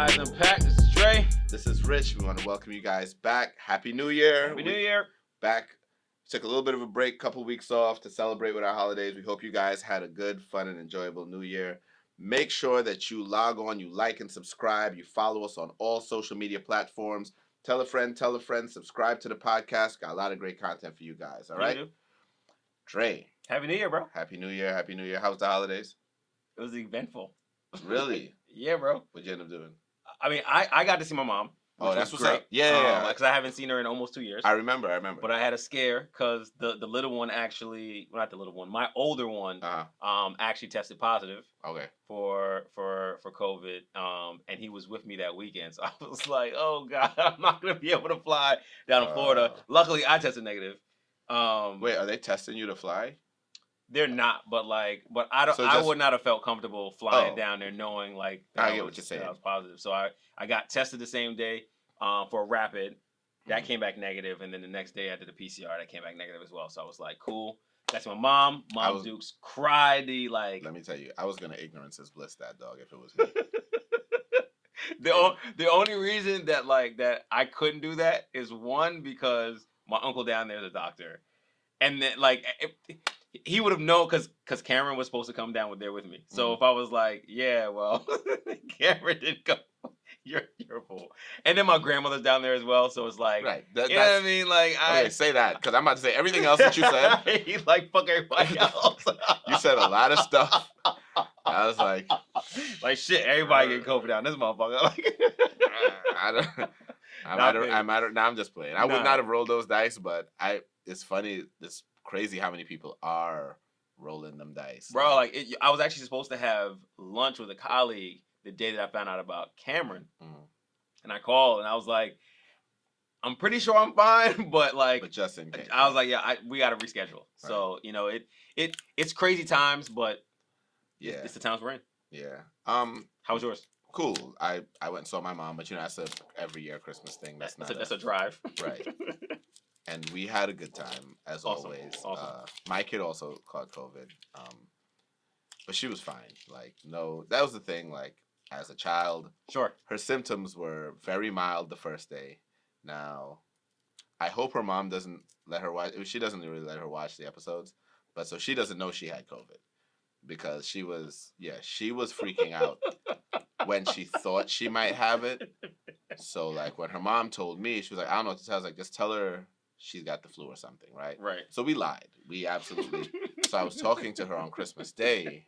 Guys Unpacked. This is Dre. This is Rich. We want to welcome you guys back. Happy New Year. Happy New Year. Back. Took a little bit of a break, couple weeks off to celebrate with our holidays. We hope you guys had a good, fun, and enjoyable New Year. Make sure that you log on, you like and subscribe. You follow us on all social media platforms. Tell a friend, subscribe to the podcast. Got a lot of great content for you guys. All right? Dre. Happy New Year, bro. Happy New Year. Happy New Year. How was the holidays? It was eventful. Really? Yeah, bro. What'd you end up doing? I mean, I got to see my mom. Oh, that's what's up. Yeah. Because I haven't seen her in almost 2 years. I remember. But I had a scare because the little one actually, well, not the little one, my older one, actually tested positive. Okay. For COVID. And he was with me that weekend. So I was like, oh God, I'm not gonna be able to fly down to Florida. Luckily, I tested negative. Wait, are they testing you to fly? They're not, but I would not have felt comfortable flying down there knowing like I get what you're saying. I was positive. So I got tested the same day for a rapid. That came back negative, and then the next day I did a PCR that came back negative as well. So I was like, cool. That's my mom. Dukes cried. Let me tell you, I was gonna ignorance is bliss that dog if it was me. The only reason that I couldn't do that is one because my uncle down there is a doctor, and then he would have known because Cameron was supposed to come down there with me. So if I was like, yeah, well, Cameron didn't come. You're a fool. And then my grandmother's down there as well, so it's like, right. You know what I mean? Okay, say that because I'm about to say everything else that you said. He fuck everybody else. You said a lot of stuff. I was like shit. Everybody getting COVID down this motherfucker. I'm just playing. I would not have rolled those dice, but it's funny. It's crazy how many people are rolling them dice. Bro, I was actually supposed to have lunch with a colleague the day that I found out about Cameron. And I called and I was like, I'm pretty sure I'm fine, but just in case. I was like, yeah, we got to reschedule. Right. So, it's crazy times, but it's the times we're in. Yeah. How was yours? Cool. I went and saw my mom, but that's a every year Christmas thing. That's a drive. Right. And we had a good time as always. Awesome. My kid also caught COVID. But she was fine. That was the thing. As a child, sure, her symptoms were very mild the first day. Now, I hope her mom doesn't let her watch. She doesn't really let her watch the episodes, but so she doesn't know she had COVID because she was freaking out when she thought she might have it. So when her mom told me, she was like, I don't know what to tell. I was like, just tell her she's got the flu or something, right? Right. So we lied. We absolutely. So I was talking to her on Christmas Day.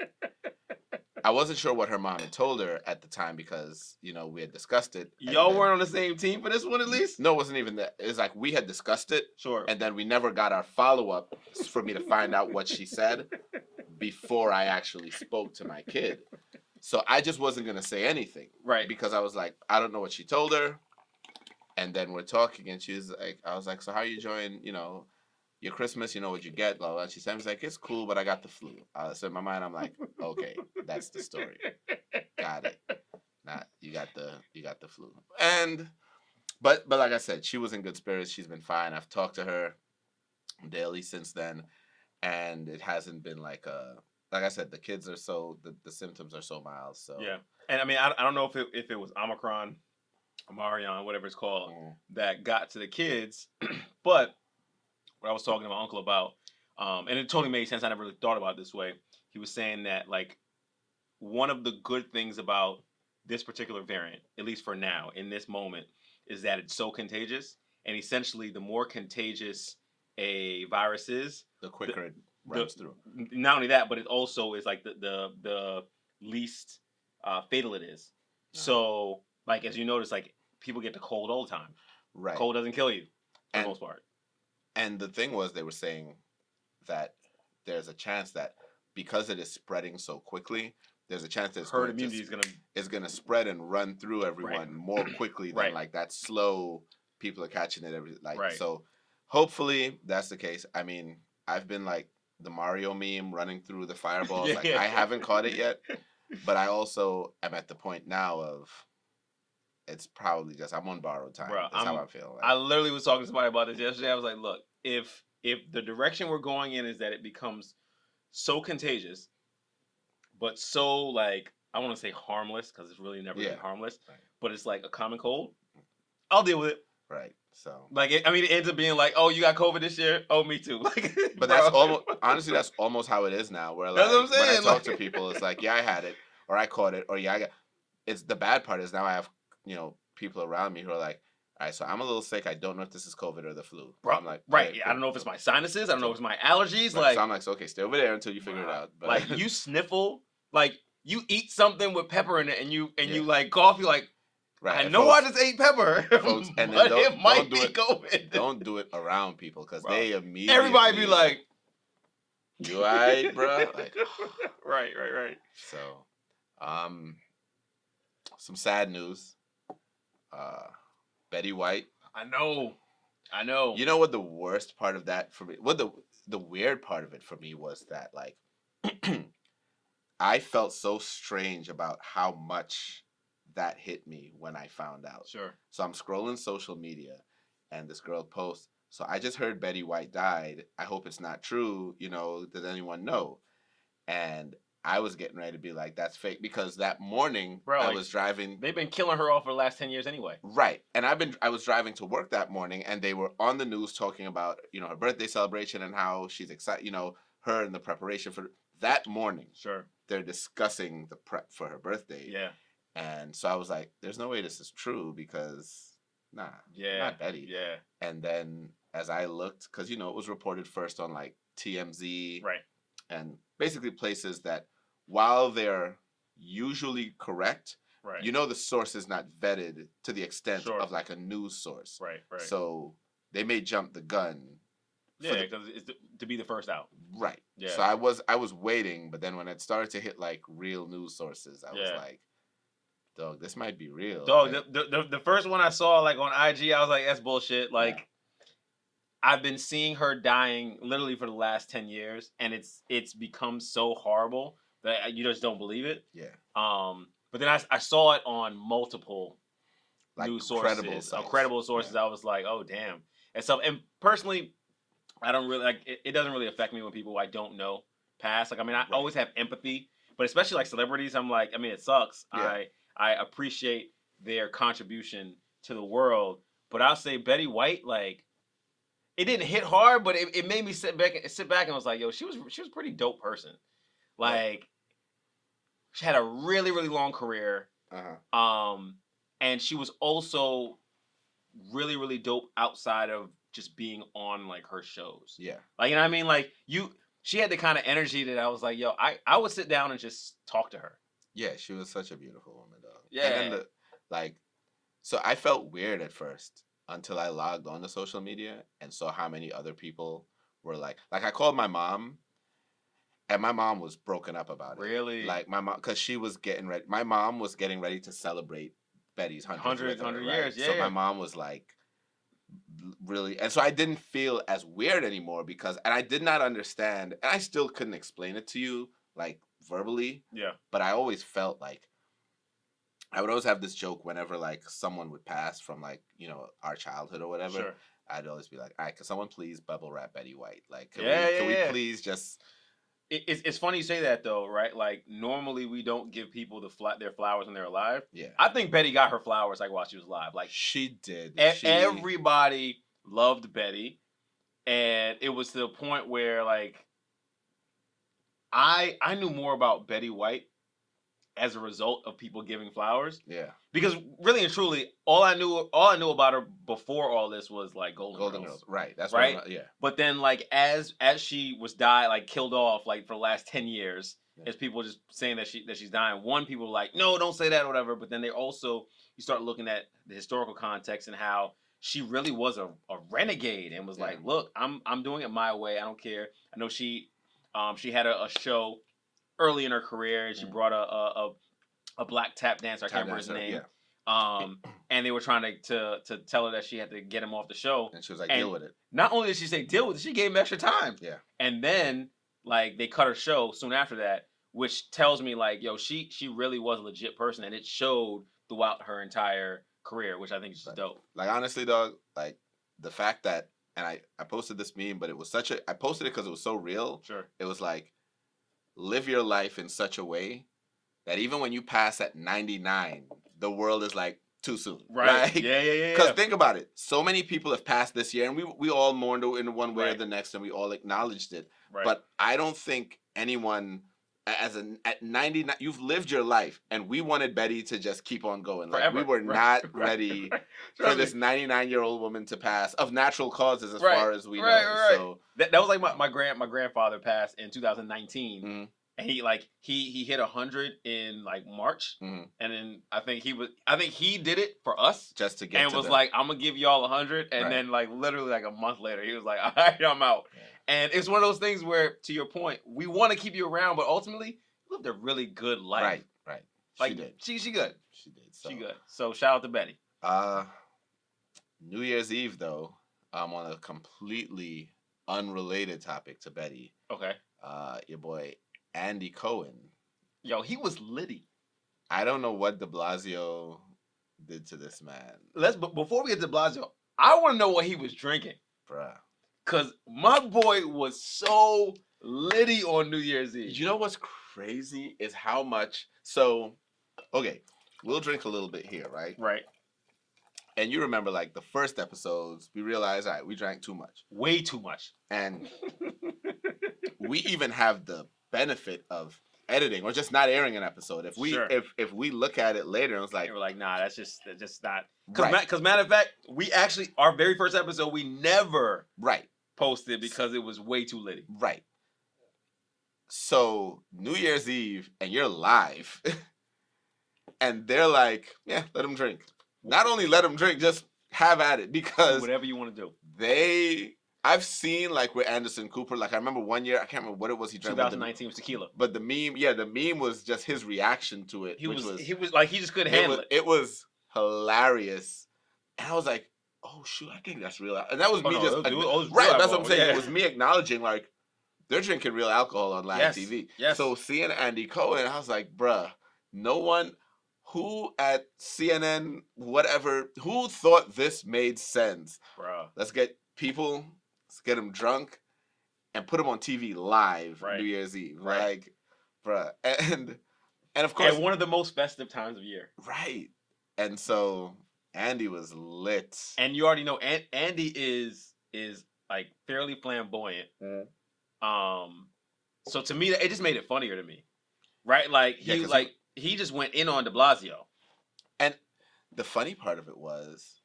I wasn't sure what her mom had told her at the time because, we had discussed it. Y'all weren't on the same team for this one at least? No, it wasn't even that. It's we had discussed it. Sure. And then we never got our follow-up for me to find out what she said before I actually spoke to my kid. So I just wasn't going to say anything. Right. Because I was like, I don't know what she told her. And then we're talking and she was like, I was like, so how are you enjoying, your Christmas, what you get, blah, blah. And she said, it's cool, but I got the flu. So in my mind, I'm like, okay, that's the story. Got it. Nah, you got the flu. And, but like I said, she was in good spirits. She's been fine. I've talked to her daily since then. And it hasn't been like I said, the kids are the symptoms are so mild. So yeah. And I mean, I don't know if it was Omicron, Marion, whatever it's called, that got to the kids, but what I was talking to my uncle about, and it totally made sense. I never really thought about it this way. He was saying that one of the good things about this particular variant, at least for now, in this moment, is that it's so contagious. And essentially, the more contagious a virus is, the quicker it runs through. Not only that, but it also is the least fatal it is. Yeah. So, as you notice, people get the cold all the time. Right. Cold doesn't kill you for the most part. And the thing was, they were saying that there's a chance that because it is spreading so quickly, there's a chance that herd immunity is gonna spread and run through everyone more quickly than that slow. People are catching it so. Hopefully that's the case. I mean, I've been the Mario meme running through the fireballs. I haven't caught it yet, but I also am at the point now of it's probably just I'm on borrowed time. Bro, That's how I feel. I literally was talking to somebody about this yesterday. I was like, look, if the direction we're going in is that it becomes so contagious, but so I want to say harmless because it's really never been harmless, Right. but it's like a common cold. I'll deal with it. Right. So. Like, it ends up being like, oh, you got COVID this year? Oh, me too. Like, but that's almost, honestly, that's almost how it is now. Where like, that's what I'm saying. when I talk to people, it's like, yeah, I had it, or I caught it, or yeah, I got. It's the bad part is now I have, people around me who are like, all right, so I'm a little sick. I don't know if this is COVID or the flu. Bro, I'm like, right. Okay, I don't know if it's my sinuses. I don't know if it's my allergies. Right, Like, so I'm like, so, okay, stay over there until you figure it out. But like, you sniffle, like, you eat something with pepper in it, and you like cough. You like, right, I know folks, I just ate pepper, folks, and but then it might be COVID. Don't do it around people because they immediately. Everybody be like, "You alright, bro?" Like, right. So, some sad news. Betty White. I know. You know what the worst part of that for me? What the weird part of it for me was that like, I felt so strange about how much that hit me when I found out. Sure. So I'm scrolling social media, and this girl posts, so I just heard Betty White died. I hope it's not true. Does anyone know? And I was getting ready to be like, that's fake, because that morning I was driving. They've been killing her off for the last 10 years anyway. Right. And I was driving to work that morning, and they were on the news talking about, her birthday celebration and how she's excited, her and the preparation for that morning. Sure. They're discussing the prep for her birthday. Yeah. And so I was like, there's no way this is true because, not Betty. Yeah. And then as I looked, because, it was reported first on like TMZ. Right. And basically places that, while they're usually correct, right. The source is not vetted to the extent of like a news source. Right. So they may jump the gun. Yeah, because it's to be the first out. Right. Yeah. So I was waiting, but then when it started to hit like real news sources, I was like, dog, this might be real. Dog, like, the first one I saw like on IG, I was like, that's bullshit. Like, I've been seeing her dying literally for the last 10 years, and it's become so horrible that you just don't believe it. Yeah. But then I saw it on multiple like news sources, credible sources. Yeah. I was like, oh damn. And personally, I don't really like it. It doesn't really affect me when people I don't know pass. Like, I mean, I always have empathy, but especially like celebrities, I'm like, I mean, it sucks. Yeah. I appreciate their contribution to the world, but I'll say Betty White, like, it didn't hit hard, but it made me sit back and was like, yo, she was a pretty dope person. Like, she had a really, really long career. Uh-huh. And she was also really, really dope outside of just being on like her shows. Yeah. Like, you know what I mean? Like, she had the kind of energy that I was like, yo, I would sit down and just talk to her. Yeah, she was such a beautiful woman, though. Yeah. And then so I felt weird at first until I logged on to social media and saw how many other people were like I called my mom, and my mom was broken up about it. Really? Like, my mom, because she was getting ready. My mom was getting ready to celebrate Betty's 100 years. Yeah. So my mom was like, really, and so I didn't feel as weird anymore and I did not understand, and I still couldn't explain it to you like verbally. Yeah. But I always felt like I would always have this joke whenever like someone would pass from like, our childhood or whatever. Sure. I'd always be like, all right, can someone please bubble wrap Betty White? Like, can we please just... It's funny you say that though, right? Like, normally we don't give people their flowers when they're alive. Yeah. I think Betty got her flowers like while she was alive. Like, she did. Everybody loved Betty, and it was to the point where like I knew more about Betty White as a result of people giving flowers. Yeah. Because really and truly, all I knew about her before all this was like Golden Girls. Right. That's right. Yeah. But then like as she was killed off like for the last 10 years, as people just saying that she's dying. One, people were like, no, don't say that or whatever. But then you start looking at the historical context and how she really was a renegade and was like, look, I'm doing it my way. I don't care. I know she had a show early in her career, and she brought a black tap dancer. I can't remember his name. Yeah. And they were trying to tell her that she had to get him off the show. And she was like, deal with it. Not only did she say deal with it, she gave him extra time. Yeah. And then like they cut her show soon after that, which tells me like, yo, she really was a legit person, and it showed throughout her entire career, which I think is just dope. Like, honestly, dog, like the fact that, and I posted this meme, but it was I posted it because it was so real. Sure. It was like, live your life in such a way that even when you pass at 99, the world is like too soon. Right. Like, Yeah. because think about it. So many people have passed this year, and we all mourned in one way or Right. the next, and we all acknowledged it. Right. But I don't think anyone, at 99, you've lived your life, and we wanted Betty to just keep on going. Like, Forever. we were not ready for Trust this me. 99-year-old woman to pass of natural causes, as Right. far as we know. Right. So That was like my grandfather passed in 2019. Mhm. And he hit 100 in like March, Mhm. and then I think he did it for us, just to get and to was the, like, I'm gonna give y'all 100, and Right. then like literally like a month later, he was like, all right, I'm out. Yeah. And it's one of those things where, to your point, we want to keep you around, but ultimately, you lived a really good life. Right. Like She did. she good. She did. So, She good. So shout out to Betty. New Year's Eve, though, I'm on a completely unrelated topic to Betty. Okay. Your boy Andy Cohen. Yo, he was litty. I don't know what De Blasio did to this man. Before we get to Blasio, I want to know what he was drinking. Bruh. Cause my boy was so litty on New Year's Eve. You know what's crazy is how much. So, okay, we'll drink a little bit here, right? Right. And you remember, like, the first episodes, we realized, all right, we drank too much. Way too much. And we even have the benefit of editing or just not airing an episode. If we Sure. if we look at it later and it's like, They were like, nah, that's just not. Right. Because matter of fact, we actually, our very first episode, we never right, posted because it was way too litty. right. So New Year's Eve and you're live, and they're like, yeah, let them drink. Not only let them drink, just have at it, because Whatever you want to do. I've seen, like, with Anderson Cooper, like, I remember one year, I can't remember what it was he drank. 2019 was tequila. But the meme was just his reaction to it. He which was like, he just couldn't handle it. It was hilarious. And I was like, oh, shoot, I think that's real. And that was me just, right, that's what I'm saying. Yeah. It was me acknowledging, like, they're drinking real alcohol on live TV. Yes. So seeing Andy Cohen, I was like, bruh, no one who at CNN, whatever, who thought this made sense? Bruh. Let's get them drunk and put them on TV live Right. New Year's Eve. Right. Like, bruh. And of course. And one of the most festive times of year. Right. And so Andy was lit. And you already know Andy is like fairly flamboyant. Mhm. So to me, it just made it funnier to me. Right? Like he just went in on De Blasio. And the funny part of it was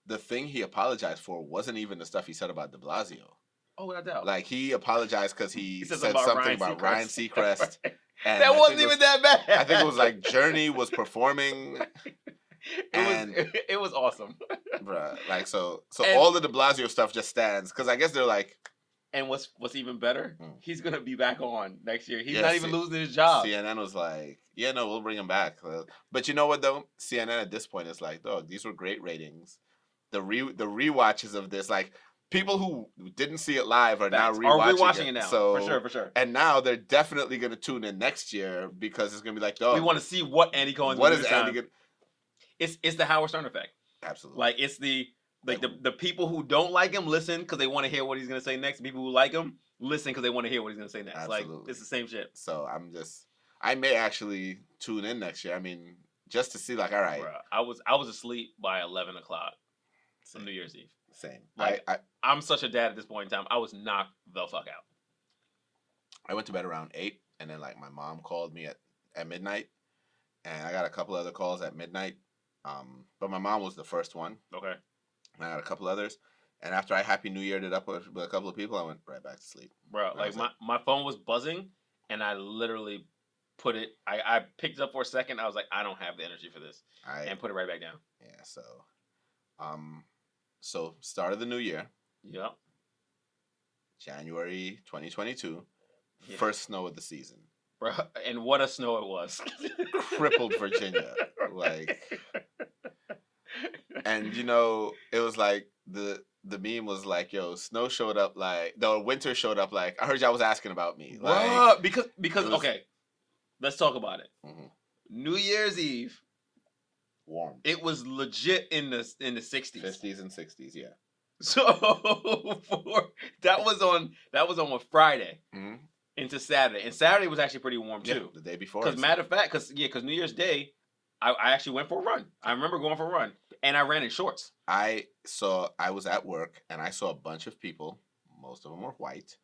the thing he apologized for wasn't even the stuff he said about De Blasio. Oh, without doubt. Like, he apologized because he said said something about Ryan Seacrest. And that wasn't even that bad. I think it was like Journey was performing. It was awesome. Bruh, like, so And- all the De Blasio stuff just stands, because I guess they're like, And what's even better, he's gonna be back on next year. He's Yeah, not even losing his job. CNN was like, yeah, no, we'll bring him back. But you know what, though? CNN at this point is like, dog, these were great ratings. The rewatches of this, like, people who didn't see it live are now rewatching it now. So, for sure. And now they're definitely going to tune in next year, because it's going to be like, dog, We want to see what Andy Cohen's what gonna is do this Andy time. going It's the Howard Stern effect. Absolutely. Like, it's the people who don't like him listen because they want to hear what he's gonna say next. The people who like him listen because they want to hear what he's gonna say next. Absolutely. Like, it's the same shit. So I may actually tune in next year. I mean, just to see, like, all right. Bruh, I was asleep by 11 o'clock on New Year's Eve. Same. Like, I'm such a dad at this point in time. I was knocked the fuck out. I went to bed around 8, and then, like, my mom called me at midnight, and I got a couple other calls at midnight. But my mom was the first one. Okay. And I had a couple others. And after I Happy New Year'd it up with a couple of people, I went right back to sleep. Bro, like, my phone was buzzing, and I literally put it, I picked it up for a second. I was like, I don't have the energy for this. And put it right back down. Yeah, so start of the new year. Yep. January 2022. Yeah. First snow of the season. Bro, and what a snow it was. Crippled Virginia. Like, and you know, it was like the meme was like, yo, snow showed up like, no, winter showed up like, I heard y'all was asking about me. Like, what? Because was, okay, let's talk about it. Mm-hmm. New Year's Eve, warm. it was legit in the 60s. 50s and 60s, yeah. So that was on what, Friday. Mm-hmm. into Saturday, and Saturday was actually pretty warm too. The day before. Because matter of fact, because New Year's Day, I actually went for a run. I remember going for a run, and I ran in shorts. I was at work, and I saw a bunch of people. Most of them were white,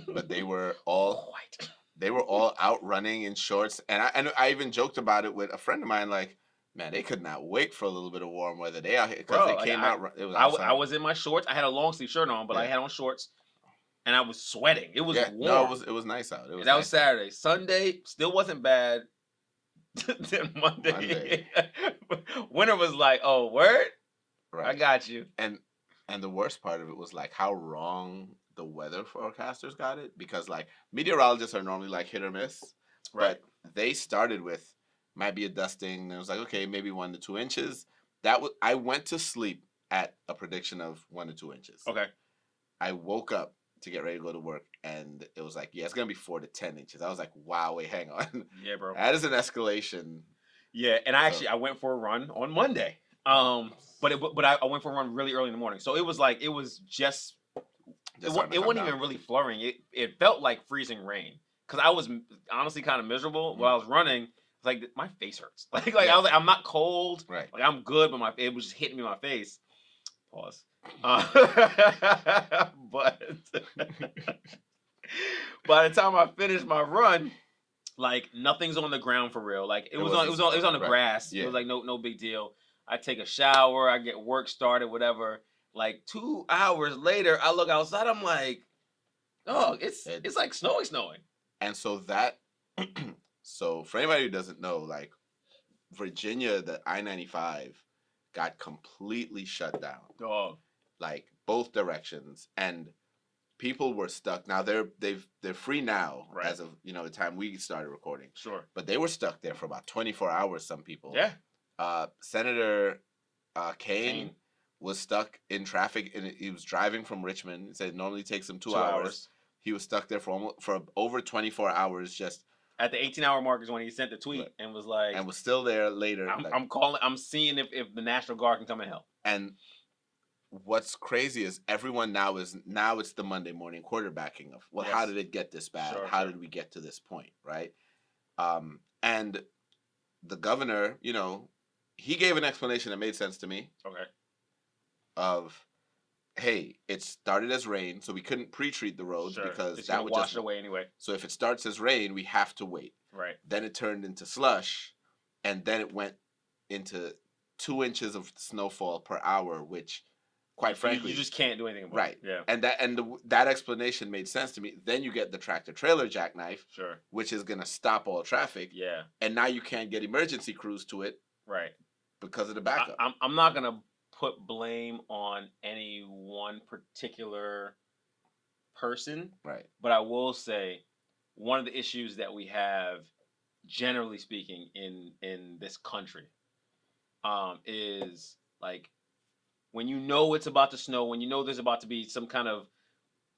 but they were all white. They were all out running in shorts, and I even joked about it with a friend of mine, like, man, they could not wait for a little bit of warm weather. They out here because they came out. It was outside. I was in my shorts. I had a long sleeve shirt on, but I had on shorts, and I was sweating. It was warm. No, it was nice out. That was Saturday. Sunday still wasn't bad. Then Monday. Winter was like, oh, word? Right. I got you. And the worst part of it was like how wrong the weather forecasters got it, because like meteorologists are normally like hit or miss. Right. But they started with might be a dusting. And it was like, okay, maybe 1 to 2 inches. I went to sleep at a prediction of 1 to 2 inches. Okay. I woke up to get ready to go to work, and it was like, yeah, it's gonna be 4 to 10 inches. I was like, wow, wait, hang on. Yeah, bro. That is an escalation. Yeah, and I went for a run on Monday. But I went for a run really early in the morning, so it was just it wasn't even really flurrying. It felt like freezing rain, because I was honestly kind of miserable while I was running. It's like my face hurts. I was like, I'm not cold. Right. Like I'm good, but it was just hitting me in my face. Pause. But by the time I finished my run, like nothing's on the ground for real. Like it was on the grass. Yeah. It was like no big deal. I take a shower, I get work started, whatever. Like 2 hours later, I look outside, I'm like, oh, it's like snowing. And so so for anybody who doesn't know, like Virginia, the I-95 got completely shut down. Dog. Like both directions, and people were stuck. Now they're free now, right, as of the time we started recording. Sure. But they were stuck there for about 24 hours. Some people. Yeah. Senator Cohen was stuck in traffic, and he was driving from Richmond. He said it normally takes him 2 hours. He was stuck there for over 24 hours. Just at the 18-hour mark is when he sent the tweet and was like, and was still there later. I'm seeing if the National Guard can come and help. And what's crazy is everyone now it's the Monday morning quarterbacking of, well, how did it get this bad? Sure, how did we get to this point, right? And the governor, he gave an explanation that made sense to me. Okay. Of, hey, it started as rain, so we couldn't pre-treat the roads because it's that would wash it away anyway. So if it starts as rain, we have to wait. Right. Then it turned into slush, and then it went into 2 inches of snowfall per hour, which, quite frankly, you just can't do anything about. Right. Yeah. And that explanation made sense to me. Then you get the tractor trailer jackknife, sure, which is gonna stop all traffic. Yeah. And now you can't get emergency crews to it. Right. Because of the backup. I'm not gonna put blame on any one particular person. Right. But I will say one of the issues that we have, generally speaking, in this country, is like when it's about to snow, when there's about to be some kind of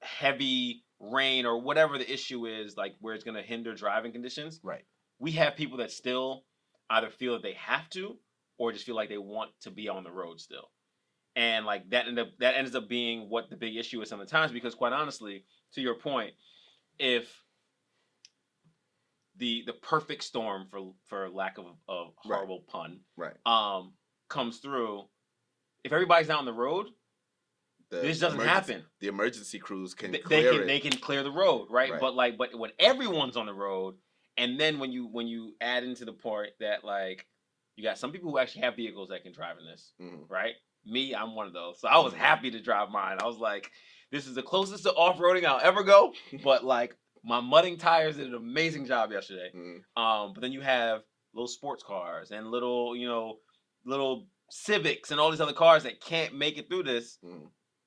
heavy rain or whatever the issue is, like where it's going to hinder driving conditions. Right. We have people that still either feel that they have to or just feel like they want to be on the road still. And like that ends up being what the big issue is sometimes, because quite honestly, to your point, if the perfect storm, for lack of a horrible pun, comes through, if everybody's out on the road, this doesn't happen. The emergency crews can clear it. They can clear the road, right? But when everyone's on the road, and then when you add into the part that like you got some people who actually have vehicles that can drive in this, right? Me, I'm one of those. So I was happy to drive mine. I was like, this is the closest to off-roading I'll ever go. But like my mudding tires did an amazing job yesterday. But then you have little sports cars and little Civics and all these other cars that can't make it through this.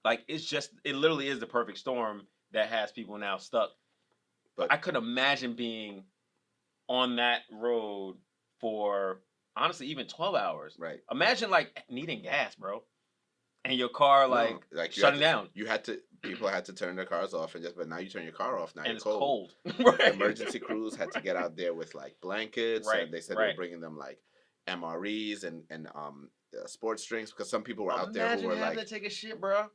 Like it literally is the perfect storm that has people now stuck. But I couldn't imagine being on that road for honestly even 12 hours. Right. Imagine like needing gas, bro. And your car like shutting down. People had to turn their cars off but now you turn your car off. Now and you're it's cold. Right. Emergency crews had to get out there with like blankets. Right. And they said they were bringing them like MREs and sports drinks, because some people were out there who were like, to take a shit, bro.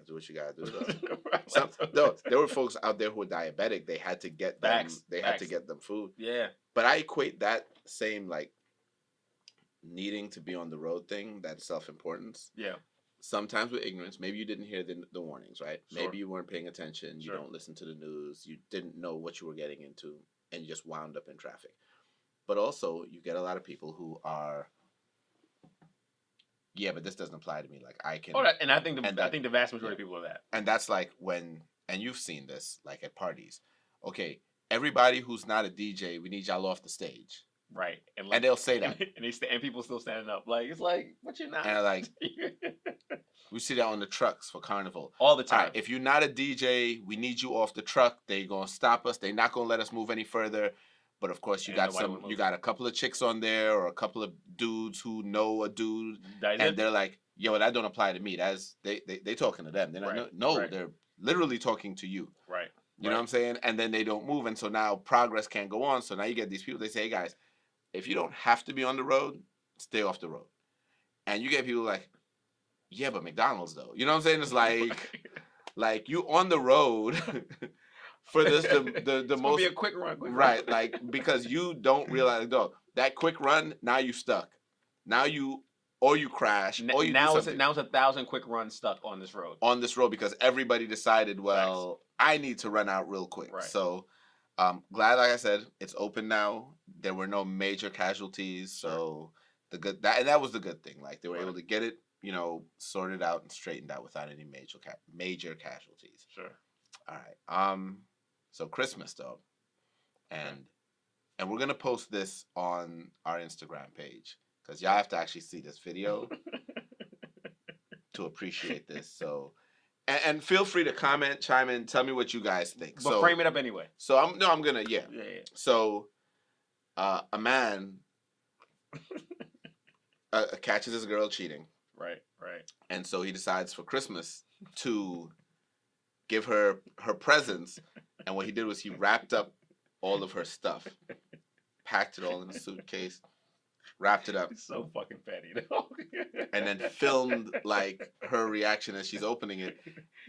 do what you gotta do. Though. Right, There were folks out there who were diabetic. They had to get them. Facts, They had to get them food. Yeah. But I equate that same like needing to be on the road thing, that self-importance. Yeah. Sometimes with ignorance, maybe you didn't hear the warnings, right? Sure. Maybe you weren't paying attention. Sure. You don't listen to the news. You didn't know what you were getting into, and you just wound up in traffic. But also, you get a lot of people who are, yeah, but this doesn't apply to me. Like I can. Oh, and I think the vast majority of people are that. And that's like when, and you've seen this like at parties. Okay, everybody who's not a DJ, we need y'all off the stage. Right. And they'll say that. And people still standing up. Like, it's like, but you're not. And like, we see that on the trucks for Carnival. All the time. Right, if you're not a DJ, we need you off the truck. They're going to stop us. They're not going to let us move any further. But of course, you got a couple of chicks on there or a couple of dudes who know a dude. And they're like, yo, that don't apply to me. That's they talking to them. They're not, they're literally talking to you. Right. You know what I'm saying? And then they don't move. And so now progress can't go on. So now you get these people, they say, hey guys, if you don't have to be on the road, stay off the road. And you get people like, yeah, but McDonald's though. You know what I'm saying? It's like you on the road for this the it's most be a quick run. Right, like because you don't realize though that quick run, now you stuck. Now you crash. Or you now it's 1,000 quick runs stuck on this road. On this road because everybody decided, well, I need to run out real quick. Right. So glad, like I said, it's open now. There were no major casualties, so that was the good thing. Like they were able to get it, sorted out and straightened out without any major casualties. Sure. All right. So Christmas though, and we're gonna post this on our Instagram page because y'all have to actually see this video to appreciate this. So. And feel free to comment, chime in, tell me what you guys think. But frame it up anyway. So I'm gonna. Yeah. So, a man catches his girl cheating. Right. And so he decides for Christmas to give her presents. And what he did was he wrapped up all of her stuff, packed it all in a suitcase, wrapped it up. It's so fucking petty, though. And then filmed like her reaction as she's opening it.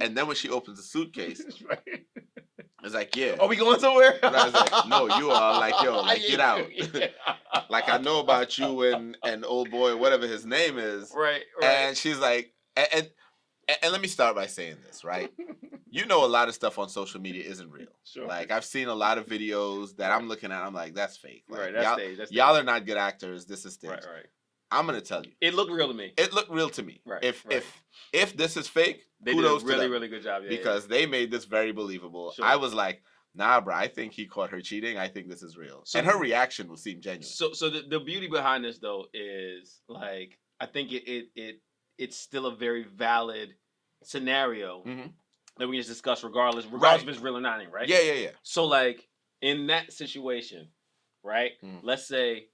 And then when she opens the suitcase, it's like, yeah. Are we going somewhere? And I was like, no, you are like, yo, like get out. Like I know about you and old boy, whatever his name is. Right. And she's like, and let me start by saying this, right? You know, a lot of stuff on social media isn't real. Sure. Like I've seen a lot of videos that I'm looking at. I'm like, that's fake. Like, right. That's staged. Y'all are not good actors. This is staged. Right. I'm gonna tell you. It looked real to me. It looked real to me. Right. If this is fake, they did a really good job. Because they made this very believable. Sure. I was like, nah, bro. I think he caught her cheating. I think this is real. And her reaction will seem genuine. So the beauty behind this though is like I think it's still a very valid scenario that we can just discuss regardless if it's real or not, right? Yeah. So like in that situation, right? Let's say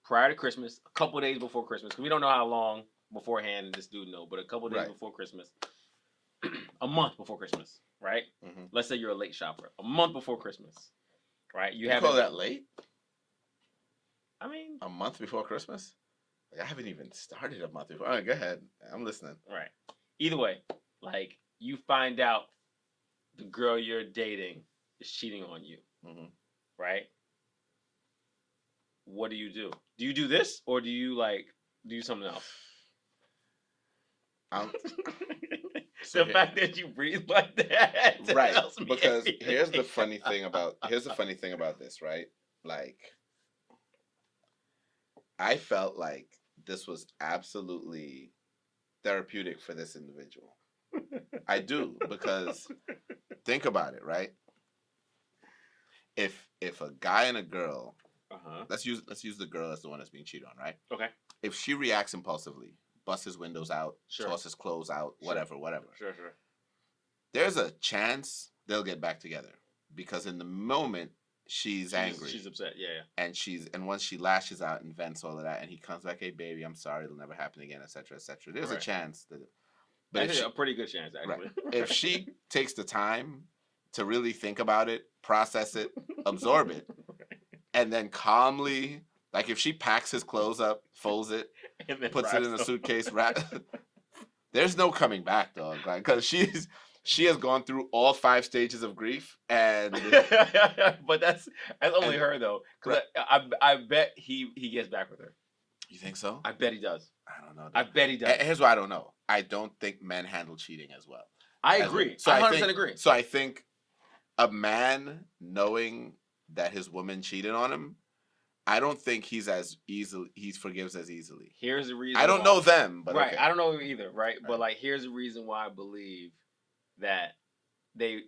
prior to Christmas, a couple of days before Christmas, because we don't know how long beforehand this dude know, but a couple of days before Christmas, a month before Christmas, right? Let's say you're a late shopper, a month before Christmas, right? You call that late? I mean, a month before Christmas? Like, I haven't even started a month before. All right, go ahead. I'm listening. Right. Either way, like you find out the girl you're dating is cheating on you, right? What do you do? Do you do this or do you like do something else? The fact that you breathe like that, right? Because here's the funny thing about this, right? Like, I felt like this was absolutely therapeutic for this individual. I do, because think about it, right? If a guy and a girl, let's use the girl as the one that's being cheated on, right? Okay. If she reacts impulsively, busts his windows out, tosses clothes out, whatever. Sure. There's a chance they'll get back together because in the moment she's angry, she's upset, and once she lashes out and vents all of that, and he comes back, hey baby, I'm sorry, it'll never happen again, etc., etc. There's a chance that, but a pretty good chance actually. Right. If she takes the time to really think about it, process it, absorb it, and then calmly, like if she packs his clothes up, folds it, and then puts it in a suitcase, there's no coming back, dog. Like, because she has gone through all 5 stages of grief, and but that's only her though. Because I bet he gets back with her. You think so? I bet he does. I don't know. I bet he does. Here's what I don't know. I don't think men handle cheating as well. I agree. So I I 100% agree. So I think a man knowing that his woman cheated on him, I don't think he forgives as easily. Here's the reason. I don't know them, but right. Okay. I don't know either, right? But like, here's the reason why I believe that they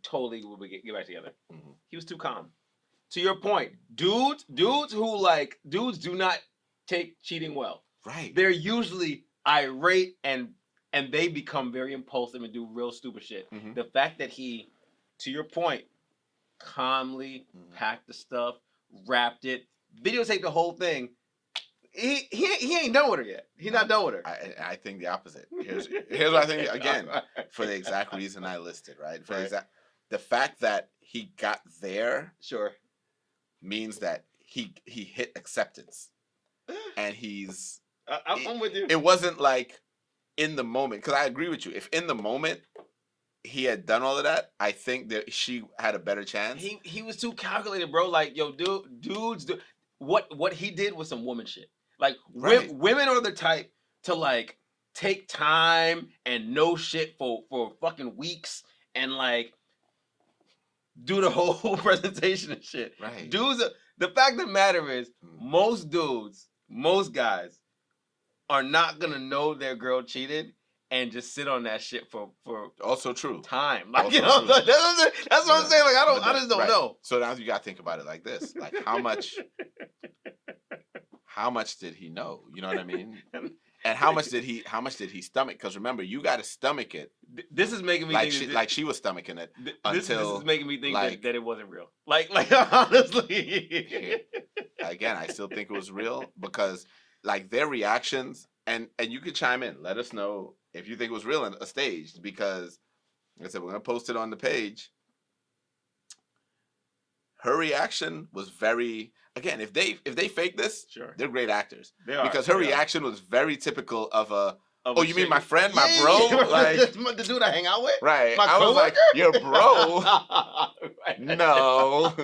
totally will get back together. Mm-hmm. He was too calm. To your point, dudes do not take cheating well. Right. They're usually irate and they become very impulsive and do real stupid shit. Mm-hmm. The fact that he, to your point, calmly packed the stuff, wrapped it, videotaped the whole thing. He ain't done with her yet. He's not done with her. I think the opposite. Here's what I think, again, for the exact reason I listed, right? The fact that he got there means that he hit acceptance. And he's I'm with you. It wasn't like in the moment, because I agree with you. If in the moment he had done all of that, I think that she had a better chance. He was too calculated, bro. Like, yo, dudes, what he did was some woman shit. Like, women are the type to like take time and know shit for fucking weeks and like do the whole presentation and shit. Right. Dudes, the fact of the matter is, most dudes, most guys are not gonna know their girl cheated and just sit on that shit for also true time. Like, you know, that's what I'm saying. Like, I just don't know. So now you gotta think about it like this: like, how much did he know? You know what I mean? And how much did he stomach? Because remember, you got to stomach it. This is making me think she was stomaching it this is making me think that it wasn't real. Like honestly. Again, I still think it was real because like their reactions, and you could chime in. Let us know if you think it was real and staged, because like I said, we're gonna post it on the page. Her reaction was very. Again, if they fake this, they're great actors. They are, because her reaction was very typical of a. Oh, you mean my friend, my bro? Yeah. Like the dude I hang out with? Right. My coworker? Was like, your bro? Right. No.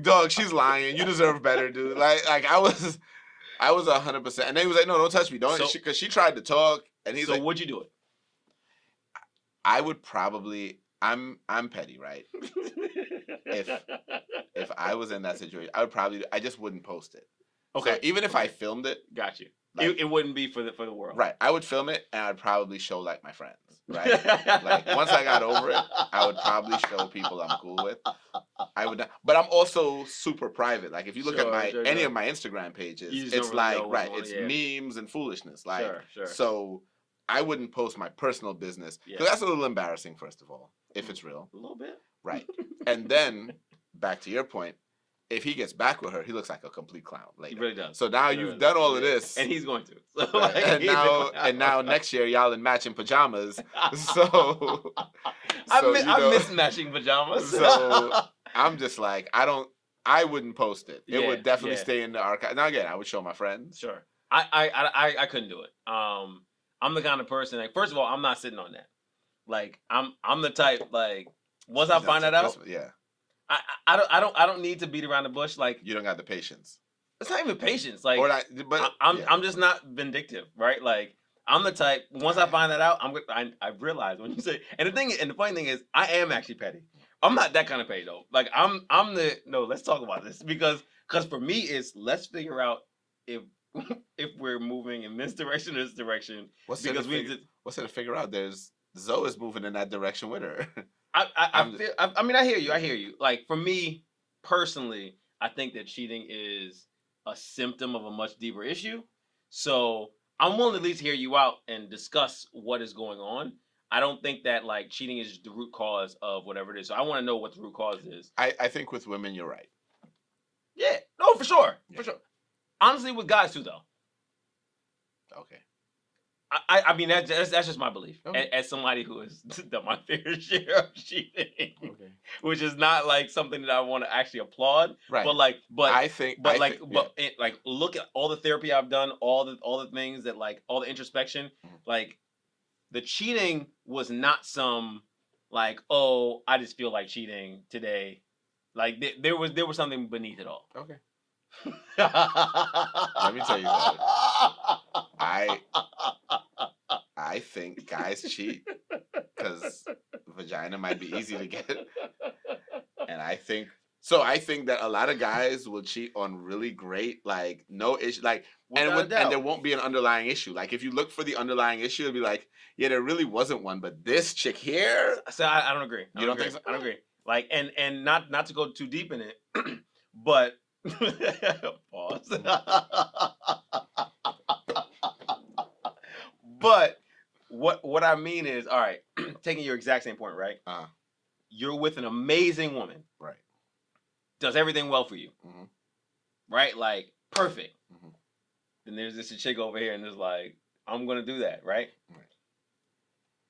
Dog, she's lying. You deserve better, dude. Like I was 100%. And then he was like, no, don't touch me. Don't. Because she tried to talk. And he's like. So would you do it? I would probably. I'm petty, right? If I was in that situation, I just wouldn't post it. Okay. So even if I filmed it. Got you. Like, it wouldn't be for the world. Right. I would film it and I'd probably show like my friends. Right. Like once I got over it, I would probably show people I'm cool with. I would not, but I'm also super private. Like if you look at any of my Instagram pages, it's like it's memes and foolishness. Like so I wouldn't post my personal business. Because that's a little embarrassing, first of all, if it's real. A little bit. Right. And then back to your point, if he gets back with her, he looks like a complete clown later. He really does. So now you've done all of this, and he's going to. So like, and now next year y'all in matching pajamas. So I miss matching pajamas. So I'm just like I wouldn't post it. It would definitely stay in the archive. Now again, I would show my friends. Sure. I couldn't do it. I'm the kind of person like, first of all, I'm not sitting on that. Like I'm the type like once I find that out. Yeah. I don't need to beat around the bush. Like you don't got the patience. It's not even patience. Like I'm just not vindictive, right? Like I'm the type. Once I find that out, I realize when you say. And the funny thing is, I am actually petty. I'm not that kind of petty though. Like let's talk about this because for me it's let's figure out if we're moving in this direction or this direction. What's there to figure out? There's Zoe is moving in that direction with her. I hear you. Like for me personally, I think that cheating is a symptom of a much deeper issue. So I'm willing to at least hear you out and discuss what is going on. I don't think that like cheating is just the root cause of whatever it is. So I want to know what the root cause is. I think with women, you're right. Yeah. No, for sure. Yeah. For sure. Honestly, with guys too, though. Okay. I mean that's just my belief as somebody who has done my fair share of cheating, which is not like something that I want to actually applaud. Right. But look at all the therapy I've done, all the things that like all the introspection, like the cheating was not some like, oh, I just feel like cheating today. Like there was something beneath it all. Okay. Let me tell you something. I think guys cheat because vagina might be easy to get, and I think that a lot of guys will cheat on really great, like no issue, like and there won't be an underlying issue. Like if you look for the underlying issue, it'll be like, yeah, there really wasn't one, but this chick here. So I don't agree. You don't think so? I don't agree. Like and not to go too deep in it, but pause. But what I mean is, all right, taking your exact same point, right? You're with an amazing woman, right? Does everything well for you, right? Like perfect. Then there's this chick over here, and it's like, I'm gonna do that, right?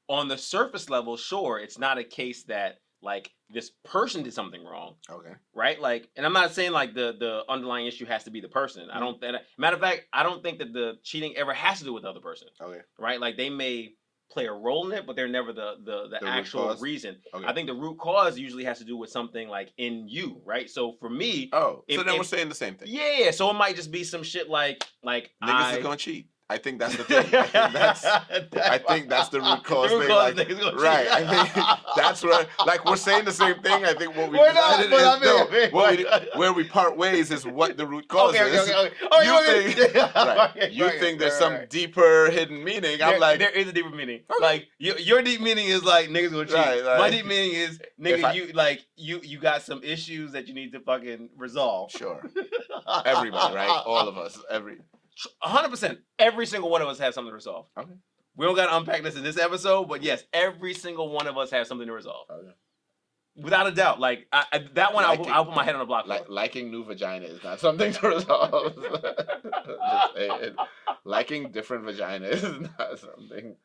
On the surface level, sure, it's not a case that like this person did something wrong. Okay. Right? Like, and I'm not saying like the underlying issue has to be the person. I don't. Matter of fact, I don't think that the cheating ever has to do with the other person. Okay. Right? Like they may play a role in it, but they're never the actual reason. Okay. I think the root cause usually has to do with something like in you, right? So for me, so then we're saying the same thing. Yeah. So it might just be some shit like niggas is gonna cheat. I think that's the thing. I think that's the root cause thing. Like, right. I think that's where, like, we're saying the same thing. I think what we decided is where we part ways is what the root cause is. Okay. You think there's some deeper hidden meaning. I'm like, there is a deeper meaning. Okay. Like your deep meaning is like niggas gonna cheat. Right. My deep meaning is nigga, you got some issues that you need to fucking resolve. Sure. Everybody, right? All of us. 100%. Every single one of us has something to resolve. Okay. We don't got to unpack this in this episode, but yes, every single one of us has something to resolve. Okay. Without a doubt. Like, that one, I'll put my head on the block. Liking new vagina is not something to resolve. Liking different vagina is not something.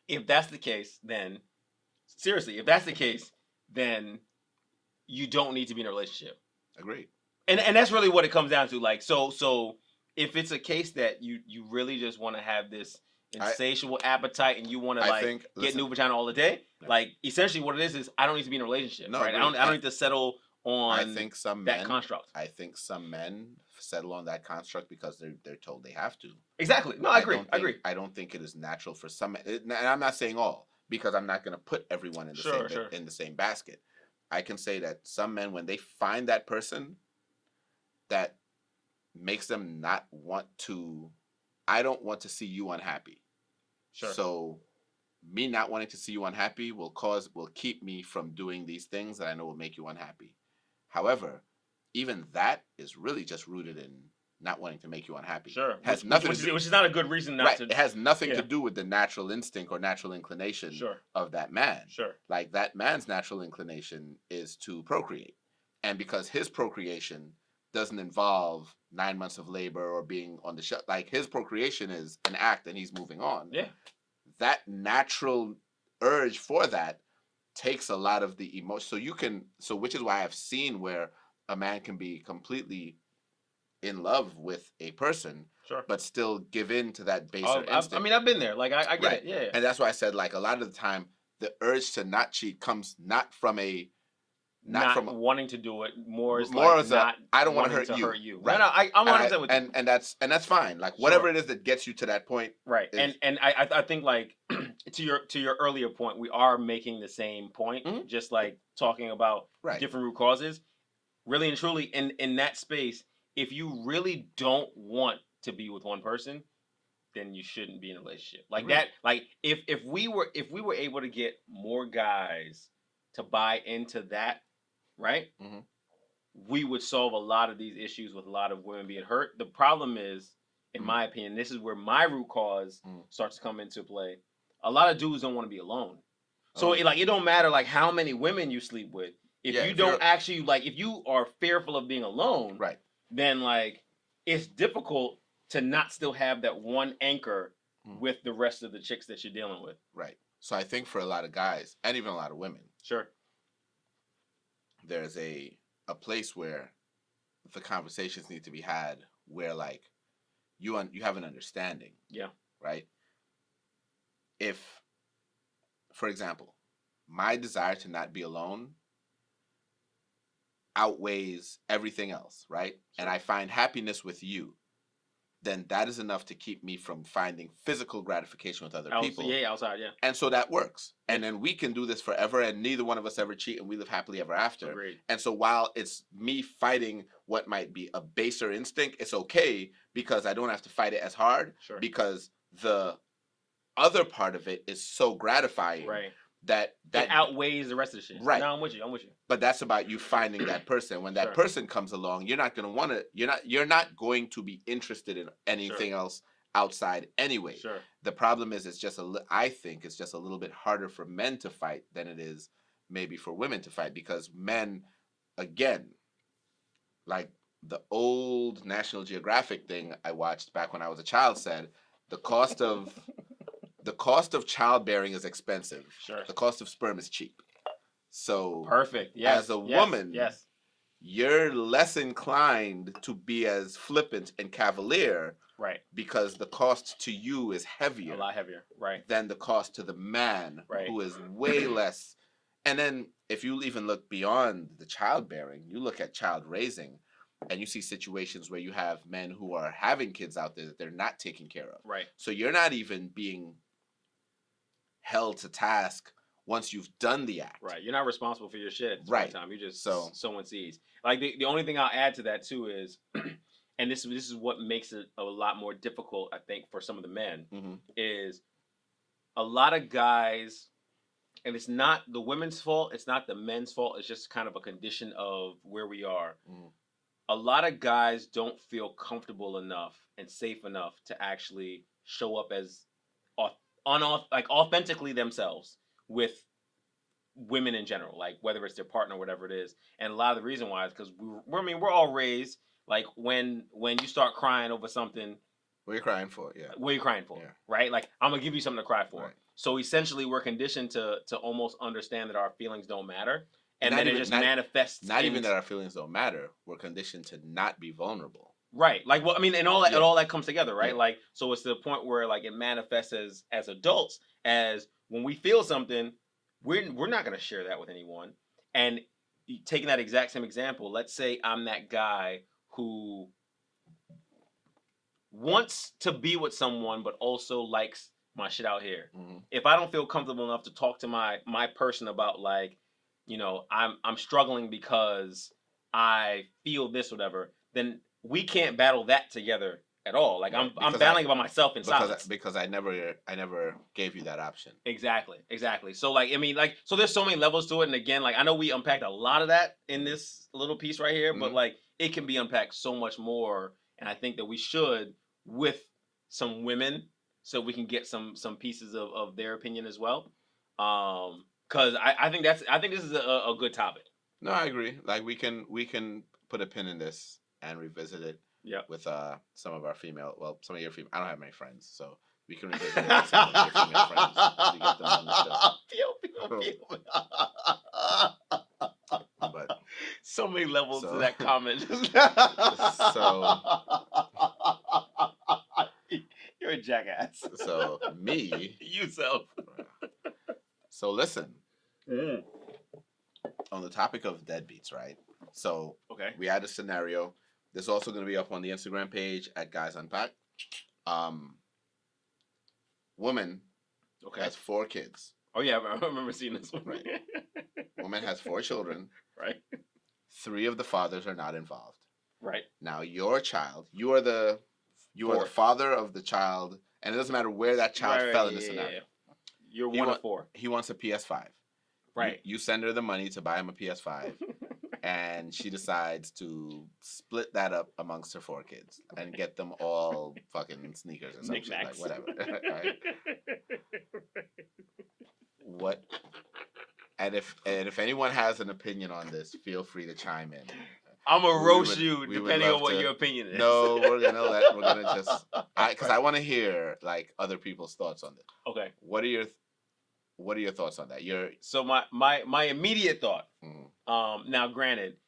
If that's the case, then, seriously, then you don't need to be in a relationship. Agreed. And that's really what it comes down to. Like, so if it's a case that you really just want to have this insatiable appetite and you want to get new vagina all the day, like essentially what it is I don't need to be in a relationship, right? I don't need to settle on that construct. I think some men settle on that construct because they're told they have to. Exactly. No, I agree. I don't think it is natural for some, and I'm not saying all, because I'm not going to put everyone in the same basket. I can say that some men, when they find that person that makes them not want to, I don't want to see you unhappy. Sure. So me not wanting to see you unhappy will keep me from doing these things that I know will make you unhappy. However, even that is really just rooted in not wanting to make you unhappy. Sure. Which is not a good reason not to. It has nothing to do with the natural instinct or natural inclination of that man. Sure. Like that man's natural inclination is to procreate. And because his procreation doesn't involve 9 months of labor or being on the shelf. Like his procreation is an act and he's moving on. Yeah. That natural urge for that takes a lot of the emotion. Which is why I've seen where a man can be completely in love with a person, but still give in to that baser instinct. I mean, I've been there. Like I get it. Yeah. And that's why I said, like, a lot of the time the urge to not cheat comes not from not wanting to do it, more I don't want to hurt you. Right. No, I'm 100% with you. And that's fine. Like whatever it is that gets you to that point. Right. And I think like to your earlier point, we are making the same point, just like talking about different root causes. Really and truly, in that space, if you really don't want to be with one person, then you shouldn't be in a relationship. Like that. Like if we were able to get more guys to buy into that, right? Mm-hmm. We would solve a lot of these issues with a lot of women being hurt. The problem is, in my opinion, this is where my root cause starts to come into play. A lot of dudes don't want to be alone. So it don't matter like how many women you sleep with. If you don't actually if you are fearful of being alone, then like it's difficult to not still have that one anchor with the rest of the chicks that you're dealing with. Right. So I think for a lot of guys and even a lot of women, there's a place where the conversations need to be had where like you have an understanding. Yeah. Right. If for example, my desire to not be alone outweighs everything else, right? Sure. And I find happiness with you, then that is enough to keep me from finding physical gratification with other people. Yeah, outside, yeah. And so that works. And then we can do this forever, and neither one of us ever cheat, and we live happily ever after. Agreed. And so while it's me fighting what might be a baser instinct, it's okay because I don't have to fight it as hard. Sure. Because the other part of it is so gratifying. Right. That outweighs the rest of the shit. Right. No, I'm with you. But that's about you finding that person. When that Sure. person comes along, you're not gonna want to. You're not going to be interested in anything else outside anyway. Sure. The problem is, I think it's just a little bit harder for men to fight than it is maybe for women to fight, because men, again, like the old National Geographic thing I watched back when I was a child said, the cost of childbearing is expensive. Sure. The cost of sperm is cheap. So perfect. Yes. As a woman, yes, you're less inclined to be as flippant and cavalier. Right. Because the cost to you is heavier. A lot heavier. Right. Than the cost to the man, right. who is way less. And then if you even look beyond the childbearing, you look at child raising, and you see situations where you have men who are having kids out there that they're not taking care of. Right. So you're not even being held to task once you've done the act. Right. You're not responsible for your shit at the right. time. You're just sowing seeds. Like the only thing I'll add to that too is, and this is what makes it a lot more difficult, I think, for some of the men, is a lot of guys, and it's not the women's fault, it's not the men's fault, it's just kind of a condition of where we are. A lot of guys don't feel comfortable enough and safe enough to actually show up as authentically themselves with women in general, like whether it's their partner or whatever it is. And a lot of the reason why is because we're all raised, like when you start crying over something, what are you crying for? Yeah. What are you crying for? Yeah. Right? Like, I'm gonna give you something to cry for. Right. So essentially we're conditioned to almost understand that our feelings don't matter. And then it just manifests. Not even that our feelings don't matter. We're conditioned to not be vulnerable. Right. Like, well, I mean, and all that comes together, right? Yeah. Like, so it's to the point where like it manifests as adults, as when we feel something, we're not gonna share that with anyone. And taking that exact same example, let's say I'm that guy who wants to be with someone but also likes my shit out here. If I don't feel comfortable enough to talk to my person about, like, you know, I'm struggling because I feel this, whatever, then we can't battle that together at all. Like, I'm battling by myself in silence. Because I never gave you that option. Exactly. So, like, I mean, like, so there's so many levels to it. And again, like, I know we unpacked a lot of that in this little piece right here, but like, it can be unpacked so much more. And I think that we should, with some women, so we can get some pieces of their opinion as well. Because I think this is a good topic. No, I agree. Like, we can put a pin in this and revisit it. Yeah. With some of your female. I don't have many friends, so we can revisit it with some of your female friends to get them on the show. But so many levels to that comment. You're a jackass. So me. Yourself. So listen. On the topic of deadbeats, right? So we had a scenario. This is also going to be up on the Instagram page at Guys Unpacked. Woman has 4 kids. Oh yeah, I remember seeing this one. Right. Woman has 4 children. Right. 3 of the fathers are not involved. Right. Now your child, you are the father of the child, and it doesn't matter where that child fell in the scenario. Yeah. You're one of 4. He wants a PS5. Right. You send her the money to buy him a PS5. And she decides to split that up amongst her 4 kids and get them all fucking sneakers or something, like whatever. Right? What? And if anyone has an opinion on this, feel free to chime in. I'm gonna roast you depending on what your opinion is. No, we're gonna just because I want to hear like other people's thoughts on this. Okay. What are your thoughts on that? So my immediate thought. Now, granted,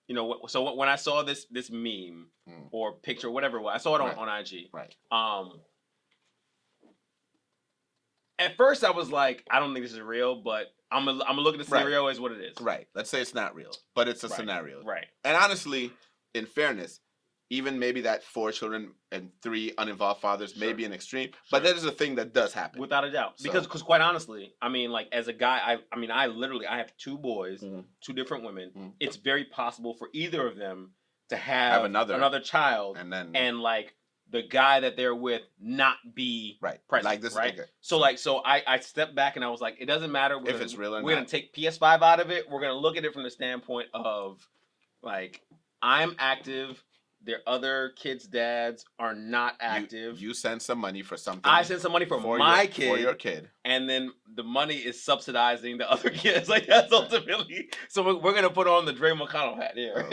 you know, so when I saw this meme or picture, whatever it was, I saw it on IG. Right. At first, I was like, I don't think this is real, but I'm gonna look at the scenario as what it is. Right. Let's say it's not real, but it's a Right. scenario. Right. And honestly, in fairness, even maybe that 4 children and 3 uninvolved fathers may be an extreme, but that is a thing that does happen. Without a doubt. So- Because quite honestly, I mean, like, as a guy, I have 2 boys, Mhm. 2 different women. Mhm. It's very possible for either of them to have another child, and like the guy that they're with not be present. Like this, right? Okay. So I stepped back and I was like, it doesn't matter if it's real or we're gonna take PS5 out of it. We're gonna look at it from the standpoint of like, I'm active. Their other kids' dads are not active. You send some money for something. I send some money for my kid. For your kid. And then the money is subsidizing the other kids. Like, that's ultimately. So we're going to put on the Dre McConnell hat here.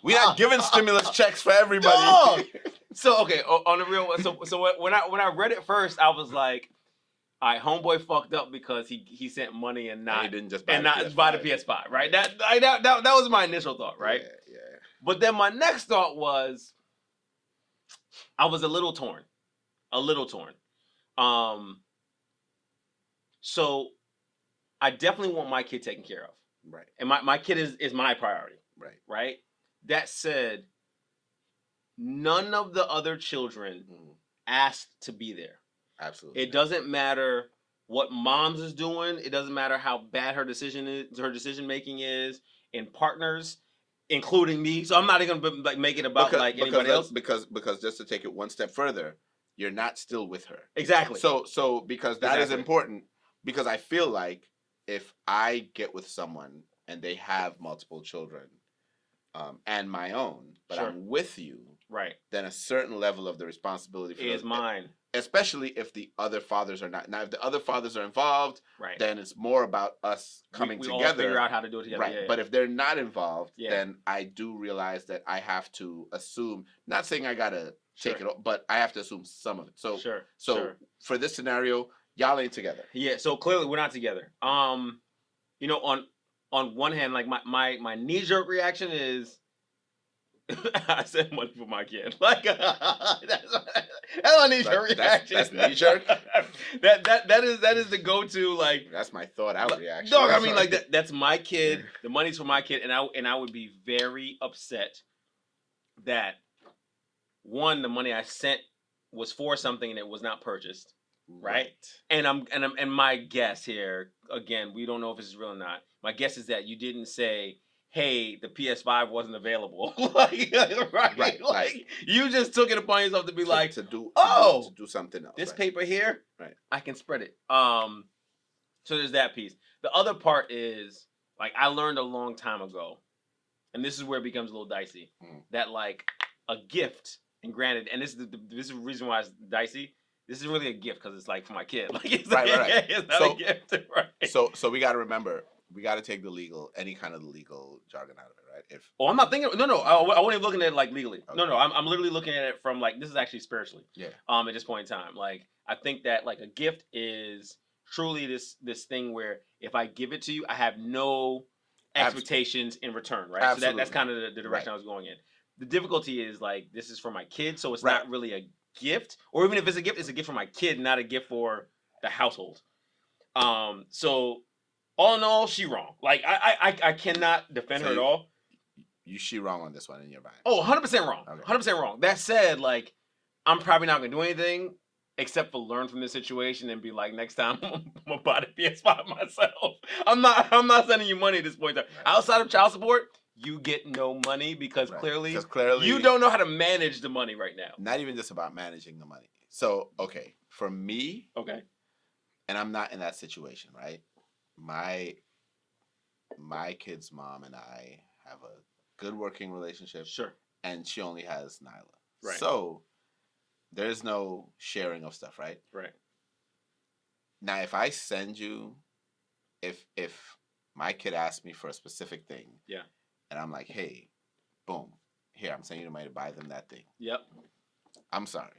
We're not giving stimulus checks for everybody. No! So, okay, on the real one. So when I read it first, I was like, all right, homeboy fucked up because he sent money and not, he didn't just buy the PS5, right? That was my initial thought, right? Yeah. But then my next thought was, I was a little torn. So I definitely want my kid taken care of. Right. And my kid is my priority. Right. Right? That said, none of the other children asked to be there. Absolutely. It doesn't matter what mom's is doing. It doesn't matter how bad her decision making is, and partners, including me. So I'm not even gonna like make it about anybody else. Because just to take it one step further, you're not still with her. Exactly. So because that is important, because I feel like if I get with someone and they have multiple children, and my own, but I'm with you, right? Then a certain level of the responsibility is mine. Especially if the other fathers are not. Now, if the other fathers are involved, then it's more about us coming together. We all figure out how to do it together. Right. But if they're not involved, then I do realize that I have to assume, not saying I got to take it, but I have to assume some of it. So, for this scenario, y'all ain't together. Yeah, so clearly we're not together. On one hand, like my knee-jerk reaction is, I sent money for my kid. Like that's my knee-jerk reaction. That's knee-jerk. that is the go-to, like. That's my thought-out reaction. Dog, I mean, like that's my kid. The money's for my kid, and I would be very upset that the money I sent was for something and it was not purchased. Right. And my guess here, again, we don't know if this is real or not. My guess is that you didn't say, hey, the PS5 wasn't available. Like, you just took it upon yourself to be to do something else. This paper here, I can spread it. So there's that piece. The other part is, like, I learned a long time ago, and this is where it becomes a little dicey, that like a gift, and granted, and this is the reason why it's dicey. This is really a gift because it's like for my kid. Like it's right. It's not a gift, right? So we got to remember, we got to take any kind of legal jargon out of it, right? I'm not thinking. No. I wasn't even looking at it like legally. Okay. No. I'm literally looking at it from like, this is actually spiritually. Yeah. At this point in time, like I think that like a gift is truly this thing where if I give it to you, I have no expectations in return, right? Absolutely. So that's kind of the direction I was going in. The difficulty is like, this is for my kid, so it's not really a gift, or even if it's a gift for my kid, not a gift for the household. So all in all, she wrong. Like I cannot defend her at all. She wrong on this one in your mind. Oh, 100% wrong. Okay. 100% wrong. That said, like, I'm probably not gonna do anything except for learn from this situation and be like, next time I'm gonna buy the PS5 myself. I'm not sending you money at this point in time. Outside of child support, you get no money because clearly you don't know how to manage the money right now. Not even just about managing the money. So, okay, for me, and I'm not in that situation, right? My kid's mom and I have a good working relationship. Sure. And she only has Nyla. Right. So, there's no sharing of stuff, right? Right. Now, if I send you, if my kid asks me for a specific thing, and I'm like, hey, boom, here, I'm sending you the money to buy them that thing. Yep. I'm sorry.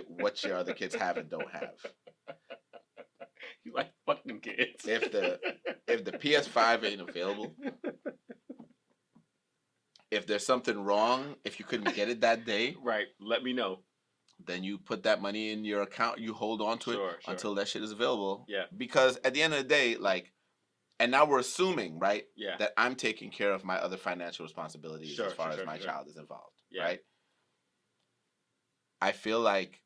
What your other kids have and don't have. You like fucking kids. If the PS5 ain't available, if there's something wrong, if you couldn't get it that day, let me know. then you put that money in your account. You hold on to it until that shit is available. Yeah. Because at the end of the day, like, and now we're assuming, right, Yeah. that I'm taking care of my other financial responsibilities as far as my child is involved, right? I feel like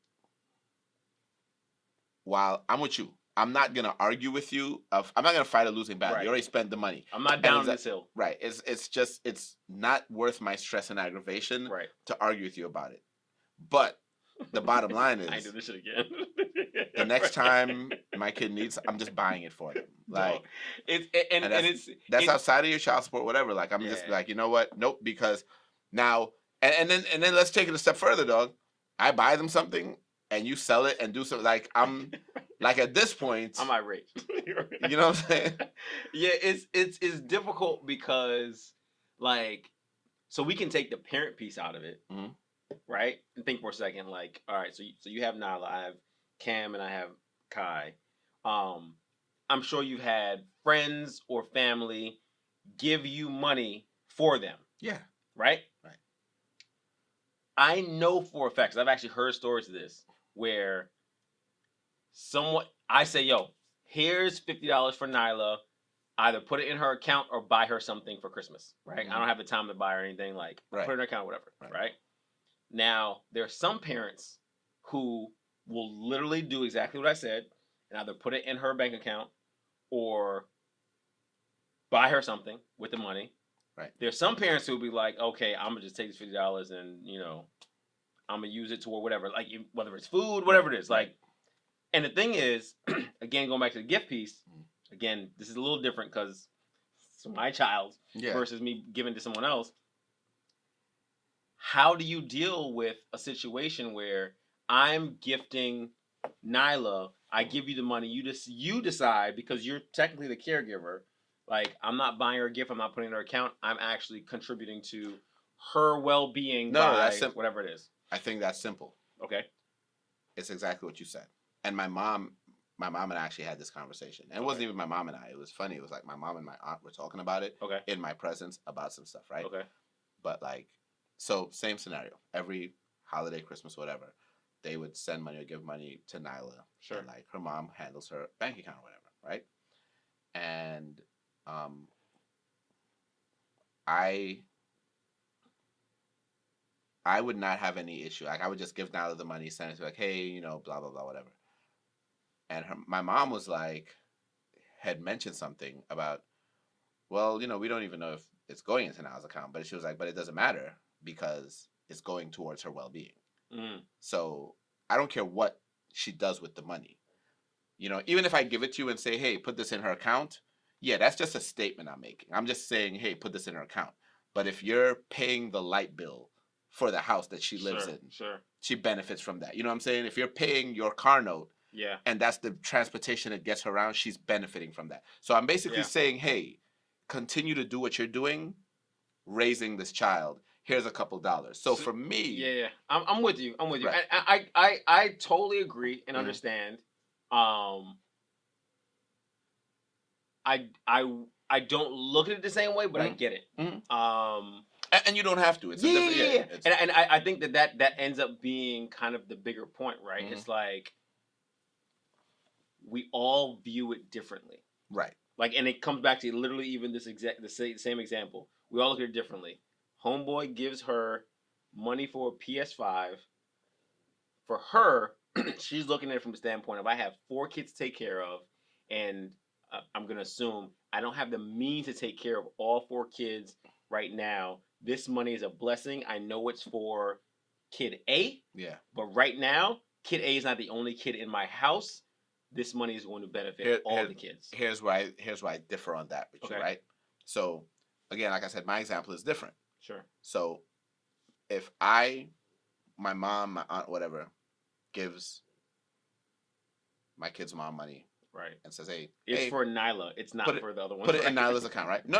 while I'm with you, I'm not gonna argue with you. I'm not gonna fight a losing battle. Right. You already spent the money. I'm not down this hill. Right. It's not worth my stress and aggravation to argue with you about it. But the bottom line is, I do this shit again. The next time my kid needs, I'm just buying it for them. Like, that's outside of your child support, whatever. Like, I'm just like, you know what? Nope. Because now, and then let's take it a step further, dog. I buy them something and you sell it and do something. Like, I'm like, at this point, I'm irate. You know what I'm saying? Yeah, it's difficult because, like, so we can take the parent piece out of it, right? And think for a second, like, all right, so you have Nyla, I have Cam, and I have Kai. I'm sure you've had friends or family give you money for them. Yeah. Right? Right. I know for a fact, 'cause I've actually heard stories of this, where I say, yo, here's $50 for Nyla. Either put it in her account or buy her something for Christmas, right? I don't have the time to buy her anything, like, put it in her account, whatever, right? Now, there are some parents who will literally do exactly what I said and either put it in her bank account or buy her something with the money. Right. There's some parents who will be like, okay, I'm going to just take this $50 and, I'm going to use it toward whatever, like, whether it's food, whatever it is. Like, and the thing is, again, going back to the gift piece, again, this is a little different because it's my child versus me giving to someone else. How do you deal with a situation where I'm gifting Nyla, I give you the money, you decide, because you're technically the caregiver, like, I'm not buying her a gift, I'm not putting it in her account, I'm actually contributing to her well-being by whatever it is. I think that's simple. Okay. It's exactly what you said. And my mom and I actually had this conversation. And it wasn't even my mom and I. It was funny. It was like my mom and my aunt were talking about it in my presence about some stuff, right? Okay. But, like, so same scenario. Every holiday, Christmas, whatever, they would send money or give money to Nyla. Sure. And, like, her mom handles her bank account or whatever, right? And I would not have any issue. Like, I would just give Nyla the money, send it to, like, hey, blah, blah, blah, whatever. And my mom was like, had mentioned something about, well, we don't even know if it's going into Nyla's account. But she was like, but it doesn't matter because it's going towards her well-being. So I don't care what she does with the money. Even if I give it to you and say, hey, put this in her account, yeah, that's just a statement I'm making. I'm just saying, hey, put this in her account. But if you're paying the light bill for the house that she lives in, she benefits from that. You know what I'm saying? If you're paying your car note, and that's the transportation that gets her around, she's benefiting from that. So I'm basically saying, hey, continue to do what you're doing, raising this child. Here's a couple dollars. So for me, I'm with you. Right. I totally agree and understand. I don't look at it the same way, but I get it. And you don't have to. It's And I think that ends up being kind of the bigger point, right? It's like we all view it differently, right? Like, and it comes back to literally even the same example. We all look at it differently. Homeboy gives her money for a PS5. For her, she's looking at it from the standpoint of, I have 4 kids to take care of, and I'm going to assume I don't have the means to take care of all 4 kids right now. This money is a blessing. I know it's for kid A. Yeah. But right now, kid A is not the only kid in my house. This money is going to benefit all the kids. Here's why I differ on that with you, right? So, again, like I said, my example is different. Sure. So, if my mom, my aunt, whatever, gives my kid's mom money, right, and says, hey, it's for Nyla. It's not for the other one. Put it in Nyla's account, right? No.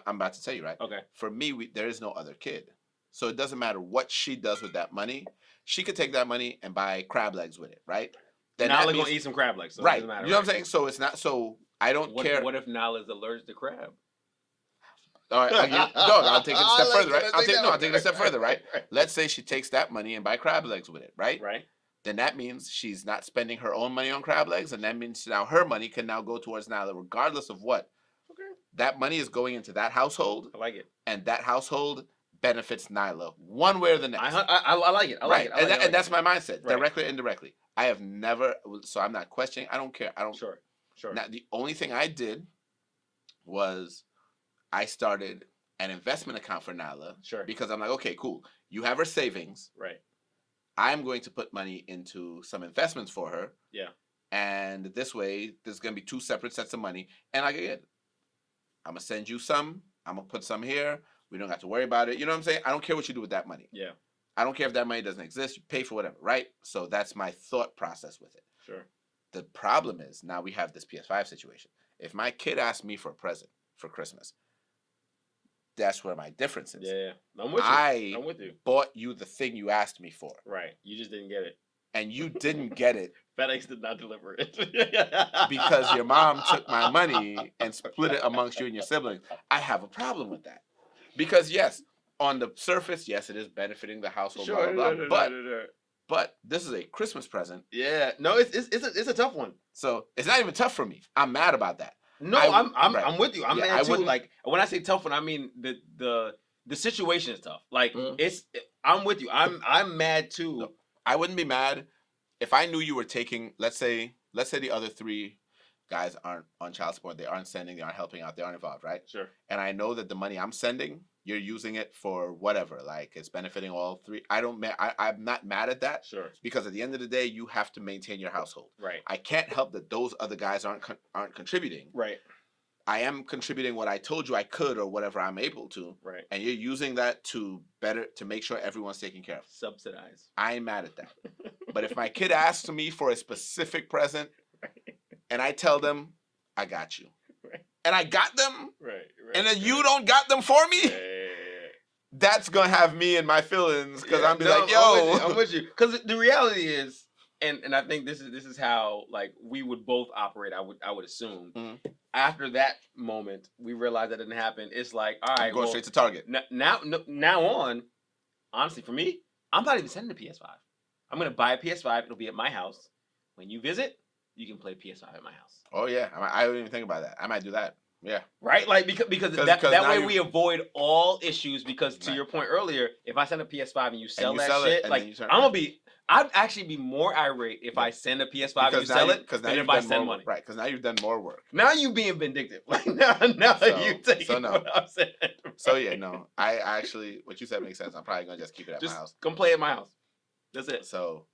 I'm about to tell you, right? Okay. For me, there is no other kid. So it doesn't matter what she does with that money. She could take that money and buy crab legs with it, right? Then Nyla gonna eat some crab legs, so right? It doesn't matter, you know what I'm saying? So it's not. So I don't care. What if Nyla's allergic to crab? All right, I'll take it a step further, right? I'll take it a step further, right? Let's say she takes that money and buy crab legs with it, right? Right. then that means she's not spending her own money on crab legs, and that means now her money can now go towards Nyla, regardless of what. Okay. That money is going into that household, I like it. and that household benefits Nyla one way or the next. I like it. I like right, it. And that's my mindset, Right. directly or indirectly. I have never, so I'm not questioning. I don't care. I don't. Sure. Now, the only thing I did was I started an investment account for Nyla. Sure. Because I'm like, okay, cool. You have her savings. Right. I'm going to put money into some investments for her. Yeah. And this way, there's going to be two separate sets of money. And like again, I'm going to send you some. I'm going to put some here. We don't have to worry about it. You know what I'm saying? I don't care what you do with that money. Yeah. I don't care if that money doesn't exist. You pay for whatever, right? So that's my thought process with it. Sure. The problem is now we have this PS5 situation. If my kid asks me for a present for Christmas, that's where my difference is. Yeah. I'm with you. I'm with you. Bought you the thing you asked me for. Right. You just didn't get it. And you didn't get it. FedEx did not deliver it. Because your mom took my money and split it amongst you and your siblings. I have a problem with that. Because yes, on the surface, yes, it is benefiting the household. Sure, blah, blah, blah, but this is a Christmas present. Yeah. No, it's a tough one. So it's not even tough for me. I'm mad about that. No, I'm with you. I'm mad too. Like when I say tough one, I mean the situation is tough. Like I'm with you. I'm mad too. No, I wouldn't be mad if I knew you were taking, let's say the other three guys aren't on child support, they aren't sending, they aren't helping out, they aren't involved, right? Sure. And I know that the money I'm sending, you're using it for whatever, like it's benefiting all three. I'm not mad at that. Sure. Because at the end of the day, you have to maintain your household. Right. I can't help that those other guys aren't contributing. Right. I am contributing what I told you I could or whatever I'm able to. Right. And you're using that to make sure everyone's taken care of. Subsidize. I ain't mad at that. But if my kid asks me for a specific present, and I tell them, I got you. Right. And I got them. Right. And then you don't got them for me. That's gonna have me in my feelings because I'm be like, yo, I'm with you. Because the reality is, and I think this is how like we would both operate. I would assume. Mm-hmm. After that moment, we realized that didn't happen. It's like, all right, going straight to Target. Now on, honestly, for me, I'm not even sending the PS5. I'm gonna buy a PS5. It'll be at my house. When you visit, you can play PS5 at my house. Oh yeah, I don't even think about that. I might do that. Yeah. Right? Like because that way we avoid all issues because to your point earlier, if I send a PS5 and you sell that shit, like I'd actually be more irate if I send a PS5 and you sell it than if I send money. Right, because now you've done more work. Now you being vindictive. Like now you taking what I'm saying. So yeah, no. I actually what you said makes sense. I'm probably gonna just keep it at my house. Come play at my house. That's it. So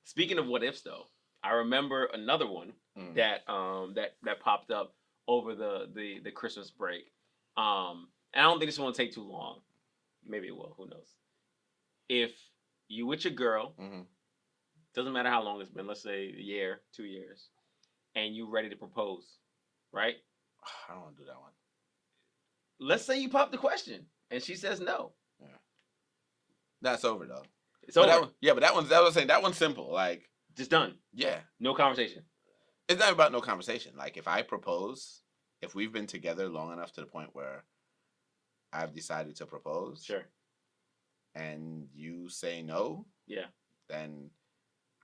speaking of what ifs though. I remember another one that popped up over the Christmas break. And I don't think this one will take too long. Maybe it will. Who knows? If you with your girl, doesn't matter how long it's been. Let's say a year, 2 years, and you ready to propose, right? I don't want to do that one. Let's say you pop the question and she says no. Yeah. That's over though. It's over. But that one's simple. Like. Just done. Yeah. No conversation. It's not about no conversation. Like if I propose, if we've been together long enough to the point where I've decided to propose, sure, and you say no, yeah, then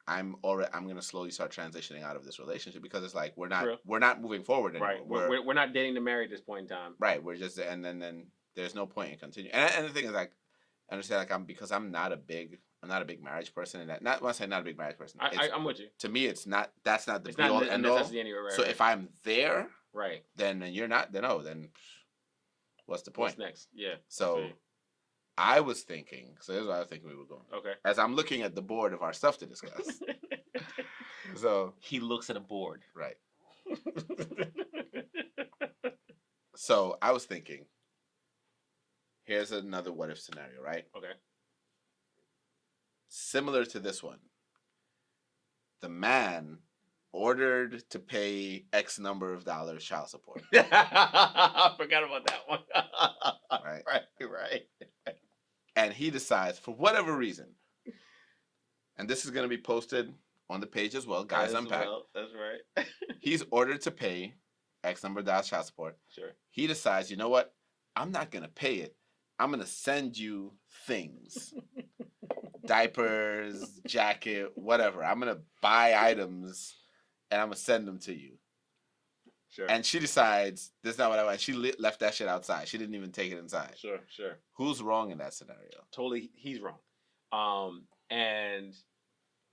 I'm gonna slowly start transitioning out of this relationship because it's like we're not moving forward anymore. Right. We're not dating to marry at this point in time. Right. We're just and then there's no point in continuing. And the thing is like I understand like because I'm not a big marriage person, and that not when I say not a big marriage person. I'm with you. To me, it's not. That's not the be all and end all. Anyway, right, so if I'm there, right, then you're not. Then what's the point? What's next? Yeah. So I was thinking. So here's what I was thinking we were going. Okay. As I'm looking at the board of our stuff to discuss. So he looks at a board. Right. So I was thinking. Here's another what if scenario, right? Okay. Similar to this one, the man ordered to pay X number of dollars child support. I forgot about that one. Right. And he decides, for whatever reason, and this is going to be posted on the page as well, Guys Unpacked. That's right. He's ordered to pay X number of dollars child support. Sure. He decides, you know what? I'm not going to pay it I'm gonna send you things, diapers, jacket, whatever. I'm gonna buy items, and I'm gonna send them to you. Sure. And she decides this is not what I want. She left that shit outside. She didn't even take it inside. Sure. Who's wrong in that scenario? Totally, he's wrong. And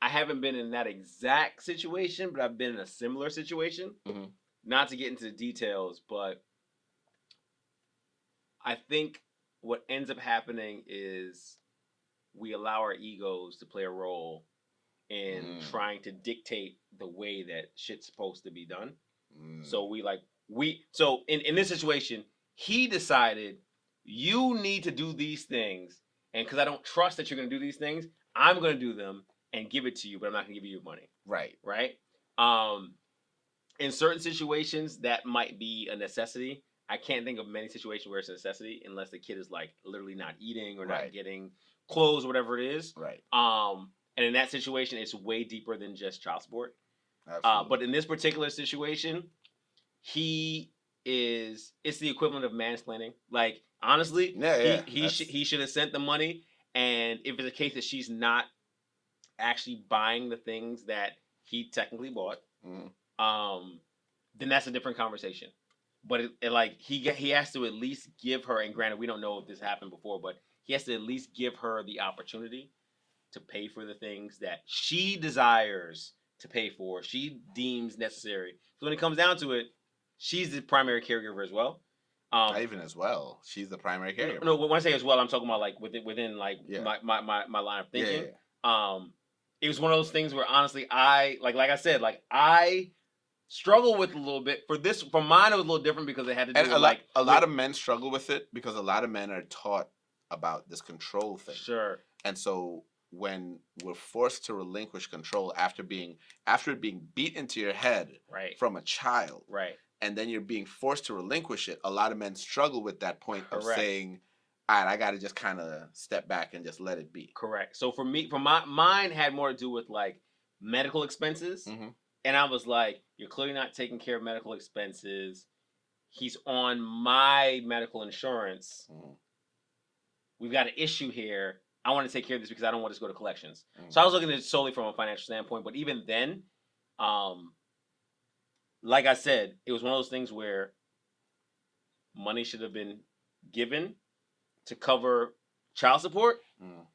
I haven't been in that exact situation, but I've been in a similar situation. Mm-hmm. Not to get into the details, but I think what ends up happening is we allow our egos to play a role in trying to dictate the way that shit's supposed to be done. So so in this situation, he decided you need to do these things, and because I don't trust that you're going to do these things, I'm going to do them and give it to you, but I'm not going to give you your money. Right. In certain situations, that might be a necessity. I can't think of many situations where it's a necessity unless the kid is like literally not eating or not getting clothes or whatever it is. Right. And in that situation, it's way deeper than just child support. But in this particular situation, it's the equivalent of mansplaining. Like, honestly, he should have sent the money. And if it's a case that she's not actually buying the things that he technically bought, then that's a different conversation. But he has to at least give her, and granted, we don't know if this happened before, but he has to at least give her the opportunity to pay for the things that she desires to pay for, she deems necessary. So when it comes down to it, she's the primary caregiver as well. Not even as well. She's the primary caregiver. No, when I say as well, I'm talking about like within like my line of thinking. It was one of those things where honestly, I struggle with a little bit. For mine, it was a little different because it had to do with a lot of men struggle with it because a lot of men are taught about this control thing. Sure. And so when we're forced to relinquish control after it being beat into your head from a child, and then you're being forced to relinquish it, a lot of men struggle with that point of saying, all right, I got to just kind of step back and just let it be. Correct. So mine had more to do with like medical expenses. And I was like, you're clearly not taking care of medical expenses. He's on my medical insurance. We've got an issue here. I want to take care of this because I don't want this to go to collections. So I was looking at it solely from a financial standpoint. But even then, like I said, it was one of those things where money should have been given to cover child support.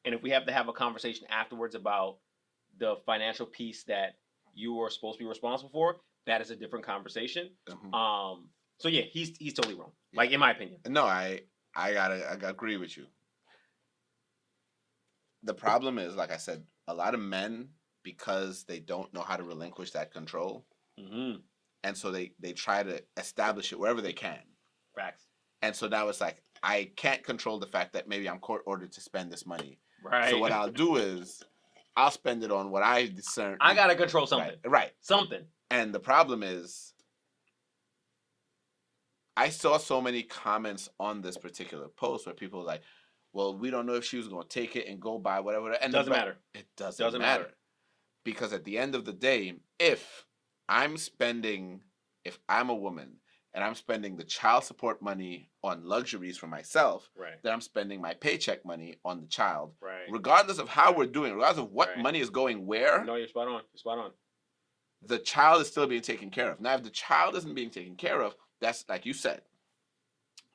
And if we have to have a conversation afterwards about the financial piece that you are supposed to be responsible for, that is a different conversation. So yeah, he's totally wrong. Like, in my opinion. No, I agree with you. The problem is, like I said, a lot of men, because they don't know how to relinquish that control, and so they try to establish it wherever they can. Facts. And so now it's like, I can't control the fact that maybe I'm court ordered to spend this money. Right. So what I'll do is I'll spend it on what I discern. I gotta control something. Right. Something. And the problem is, I saw so many comments on this particular post where people were like, well, we don't know if she was going to take it and go buy whatever. And doesn't matter. It doesn't matter. Because at the end of the day, if I'm a woman and I'm spending the child support money on luxuries for myself, then I'm spending my paycheck money on the child. Regardless of how we're doing, regardless of what money is going where. No, you're spot on. The child is still being taken care of. Now, if the child isn't being taken care of, that's, like you said,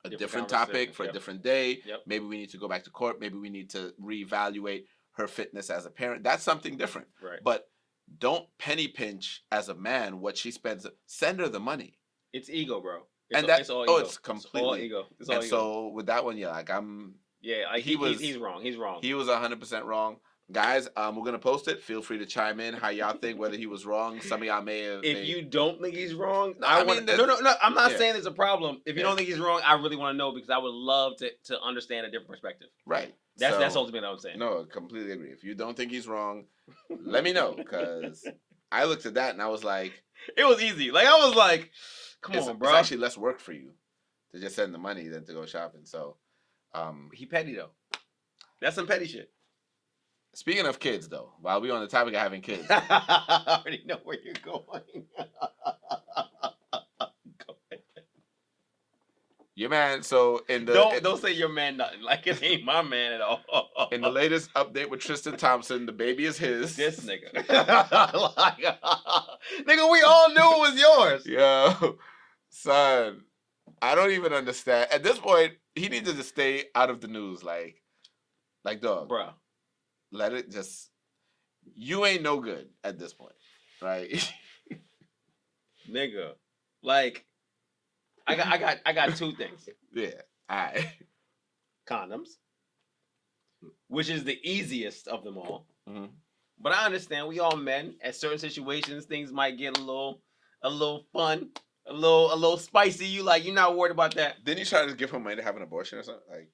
a different topic for a different day. Maybe we need to go back to court. Maybe we need to reevaluate her fitness as a parent. That's something different. But don't penny pinch as a man what she spends. Send her the money. It's ego, bro. It's all ego. It's all ego. So with that one, he's wrong. He's wrong. He was 100% wrong. Guys, we're gonna post it. Feel free to chime in how y'all think whether he was wrong. Some of y'all may have. If you don't think he's wrong, no. I'm not saying there's a problem. If you don't think he's wrong, I really want to know because I would love to understand a different perspective. Right. That's ultimately what I'm saying. No, completely agree. If you don't think he's wrong, let me know because I looked at that and I was like, it was easy. Like I was like, come on, bro. It's actually less work for you to just send the money than to go shopping. So, he petty though. That's some petty shit. Speaking of kids, though, while we're on the topic of having kids. I already know where you're going. Go ahead. Your man. So in the don't say your man nothing. Like it ain't my man at all. in the latest update with Tristan Thompson, the baby is his. This nigga. Like, nigga, we all knew it was yours. Yo, son, I don't even understand. At this point, he needs to stay out of the news. Like dog, Bruh. let it just. You ain't no good at this point, right? Nigga, like, I got two things. Yeah, all right. Condoms, which is the easiest of them all. Mm-hmm. But I understand we all men. At certain situations, things might get a little fun, a little spicy. You're not worried about that. Didn't he try to give her money to have an abortion or something? Like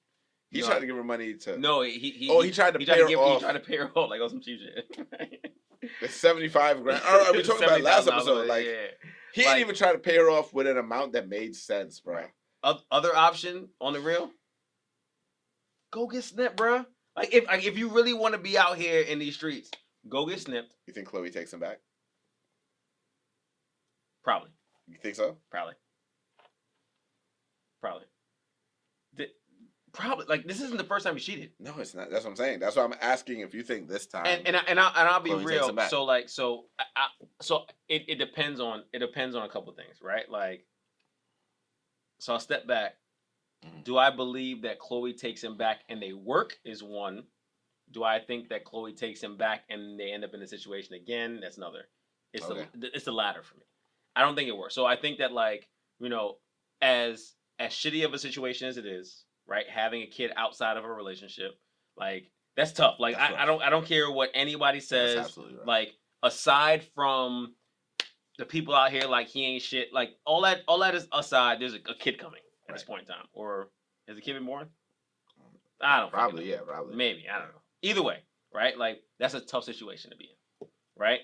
he tried to give her money to. No, he tried to pay her off. He tried to pay her off like some cheap shit. It's 75 grand. Are we talking about last episode? Like he ain't even try to pay her off with an amount that made sense, bro. Other option on the real. Go get snipped, bro. Like if you really want to be out here in these streets, go get snipped. You think Chloe takes him back? Probably. You think so? Probably. Probably. Like this isn't the first time he cheated. No, it's not. That's what I'm saying. That's why I'm asking if you think this time. And I'll be Chloe real. So it depends on a couple things, right? Like, so I'll step back. Mm-hmm. Do I believe that Chloe takes him back and they work? Is one. Do I think that Chloe takes him back and they end up in a situation again? That's another. It's the latter for me. I don't think it works. So I think that, like, as shitty of a situation as it is, right? Having a kid outside of a relationship, like, that's tough. Like, I don't care what anybody says. That's absolutely right. Like, aside from the people out here, like, he ain't shit. Like, all that is aside. There's a kid coming at this point in time, or has the kid been born? I don't know. Probably, yeah, probably. Maybe, I don't know. Either way, right? Like, that's a tough situation to be in, right?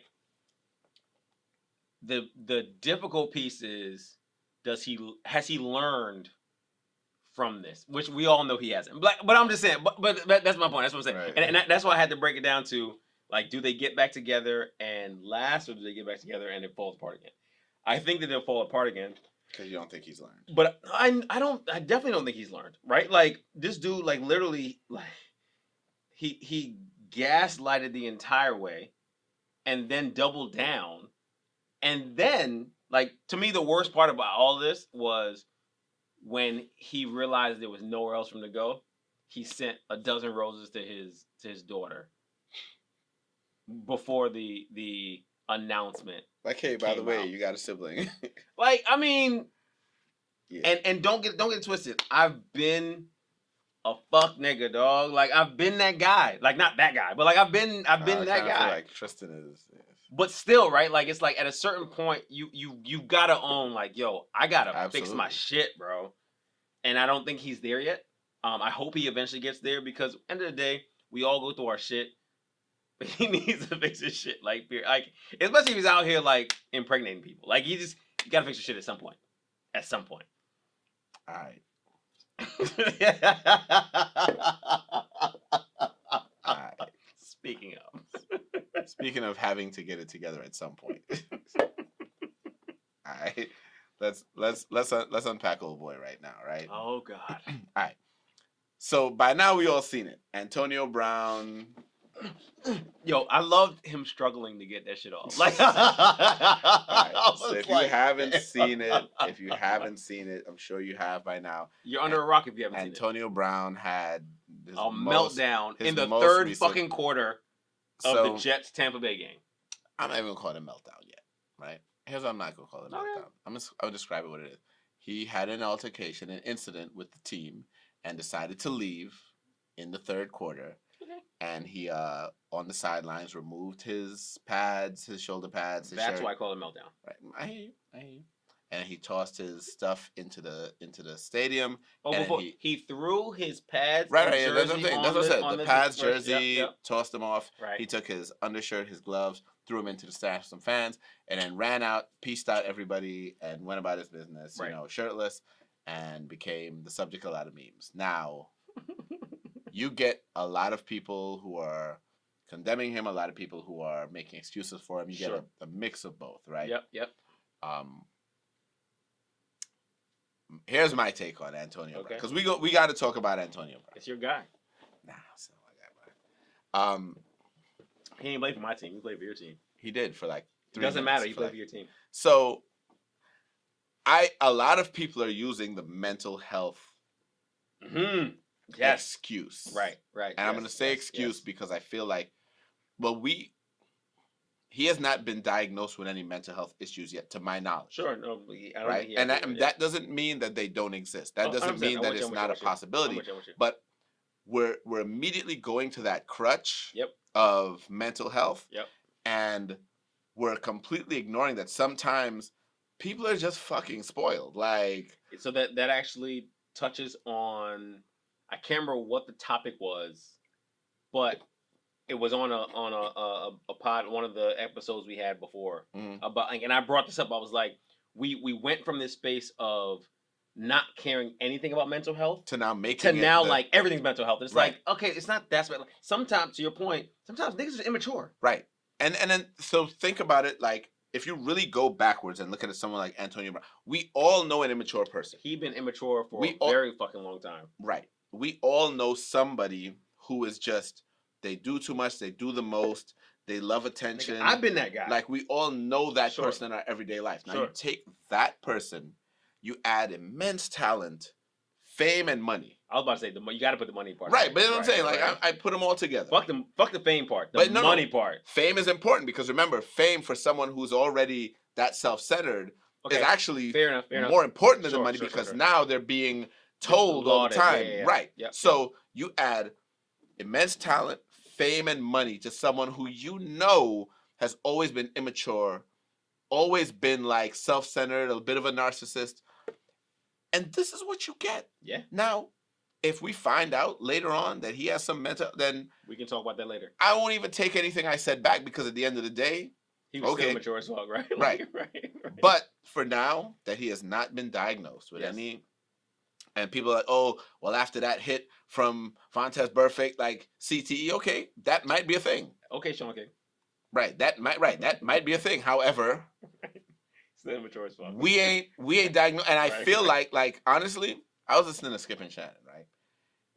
The difficult piece is, has he learned from this? Which we all know he hasn't. But I'm just saying. But that's my point. That's what I'm saying. Right. And that's why I had to break it down to, like, do they get back together and last, or do they get back together and it falls apart again? I think that they'll fall apart again. Because you don't think he's learned. But I definitely don't think he's learned. Right? Like, this dude, like, literally, like, he gaslighted the entire way, and then doubled down. And then, like, to me, the worst part about all this was when he realized there was nowhere else for him to go, he sent a dozen roses to his daughter before the announcement. Like, hey, by the way, you got a sibling. Like, I mean, yeah. And don't get it twisted. I've been a fuck nigga, dog. Like, I've been that guy. Like, not that guy, but like I've been that guy. Feel like Tristan is. Yes. But still, right? Like, it's like at a certain point, you gotta own, like, yo, I gotta fix my shit, bro. And I don't think he's there yet. I hope he eventually gets there, because end of the day, we all go through our shit. But he needs to fix his shit, like especially if he's out here like impregnating people. Like, you gotta fix your shit at some point. At some point. All right. All right. Speaking of having to get it together at some point. All right. Let's unpack old boy right now, right? Oh God. All right. So by now we all seen it. Antonio Brown. Yo, I loved him struggling to get that shit off. Like, right. So if you haven't seen it, I'm sure you have by now. You're under a rock if you haven't seen it. Antonio Brown had a meltdown in the third fucking quarter of the Jets Tampa Bay game. I'm not even gonna call it a meltdown yet, right? Here's what I'm not gonna call it a meltdown. I'm gonna describe it what it is. He had an altercation, an incident with the team, and decided to leave in the third quarter. Okay. And he on the sidelines removed his pads, his shoulder pads. That's why I call it a meltdown. Right. I hear you. And he tossed his stuff into the stadium. Oh, and before he threw his pads. Right. That's what I said. The pads, jersey, yep. Tossed them off. Right. He took his undershirt, his gloves, threw them into the stand of some fans, and then ran out, pieced out everybody, and went about his business, right. Shirtless, and became the subject of a lot of memes. Now, you get a lot of people who are condemning him, a lot of people who are making excuses for him. You get a mix of both, right? Yep. here's my take on Antonio Okay. Brown, because we got to talk about Antonio Brown. It's your guy. Nah, it's not my guy, man. He ain't played for my team. He played for your team. He did for like 3 It doesn't minutes, matter. He played for your team. So, a lot of people are using the mental health excuse. Right. And I'm going to say excuse because I feel like, well, he has not been diagnosed with any mental health issues yet, to my knowledge. Sure. No, I don't right? think And that doesn't mean that they don't exist. That doesn't mean that it's not a possibility. But we're immediately going to that crutch of mental health. Yep. And we're completely ignoring that sometimes people are just fucking spoiled. Like, so that actually touches on, I can't remember what the topic was, but it was on a pod, one of the episodes we had before about, and I brought this up. I was like, we went from this space of not caring anything about mental health to now like everything's mental health. It's like, okay, it's not that bad. Sometimes, to your point, sometimes niggas are immature. Right. And then so think about it, like, if you really go backwards and look at someone like Antonio Brown, we all know an immature person. He's been immature for a very fucking long time. Right. We all know somebody who is just, they do too much, they do the most, they love attention. I've been that guy. Like, we all know that person in our everyday life. Now, you take that person, you add immense talent, fame, and money. I was about to say, you got to put the money part. Right, but you know what I'm saying? Like, I put them all together. Fuck the fame part. The money part. Fame is important because, remember, fame for someone who's already that self-centered is actually more important than the money because now they're being told all the time. Right. Yep. So you add immense talent, fame, and money to someone who you know has always been immature, always been like self-centered, a bit of a narcissist. And this is what you get. Yeah. Now, if we find out later on that he has some mental, then we can talk about that later. I won't even take anything I said back because at the end of the day, he was still mature as fuck, right? Right. But for now, that he has not been diagnosed with any, and people are like, oh, well, after that hit from Fontes Perfect, like CTE, okay, that might be a thing. Okay, Sean King. That might be a thing. However, still mature as fuck. We ain't diagnosed, and I feel like honestly, I was listening to Skip and Shannon, right?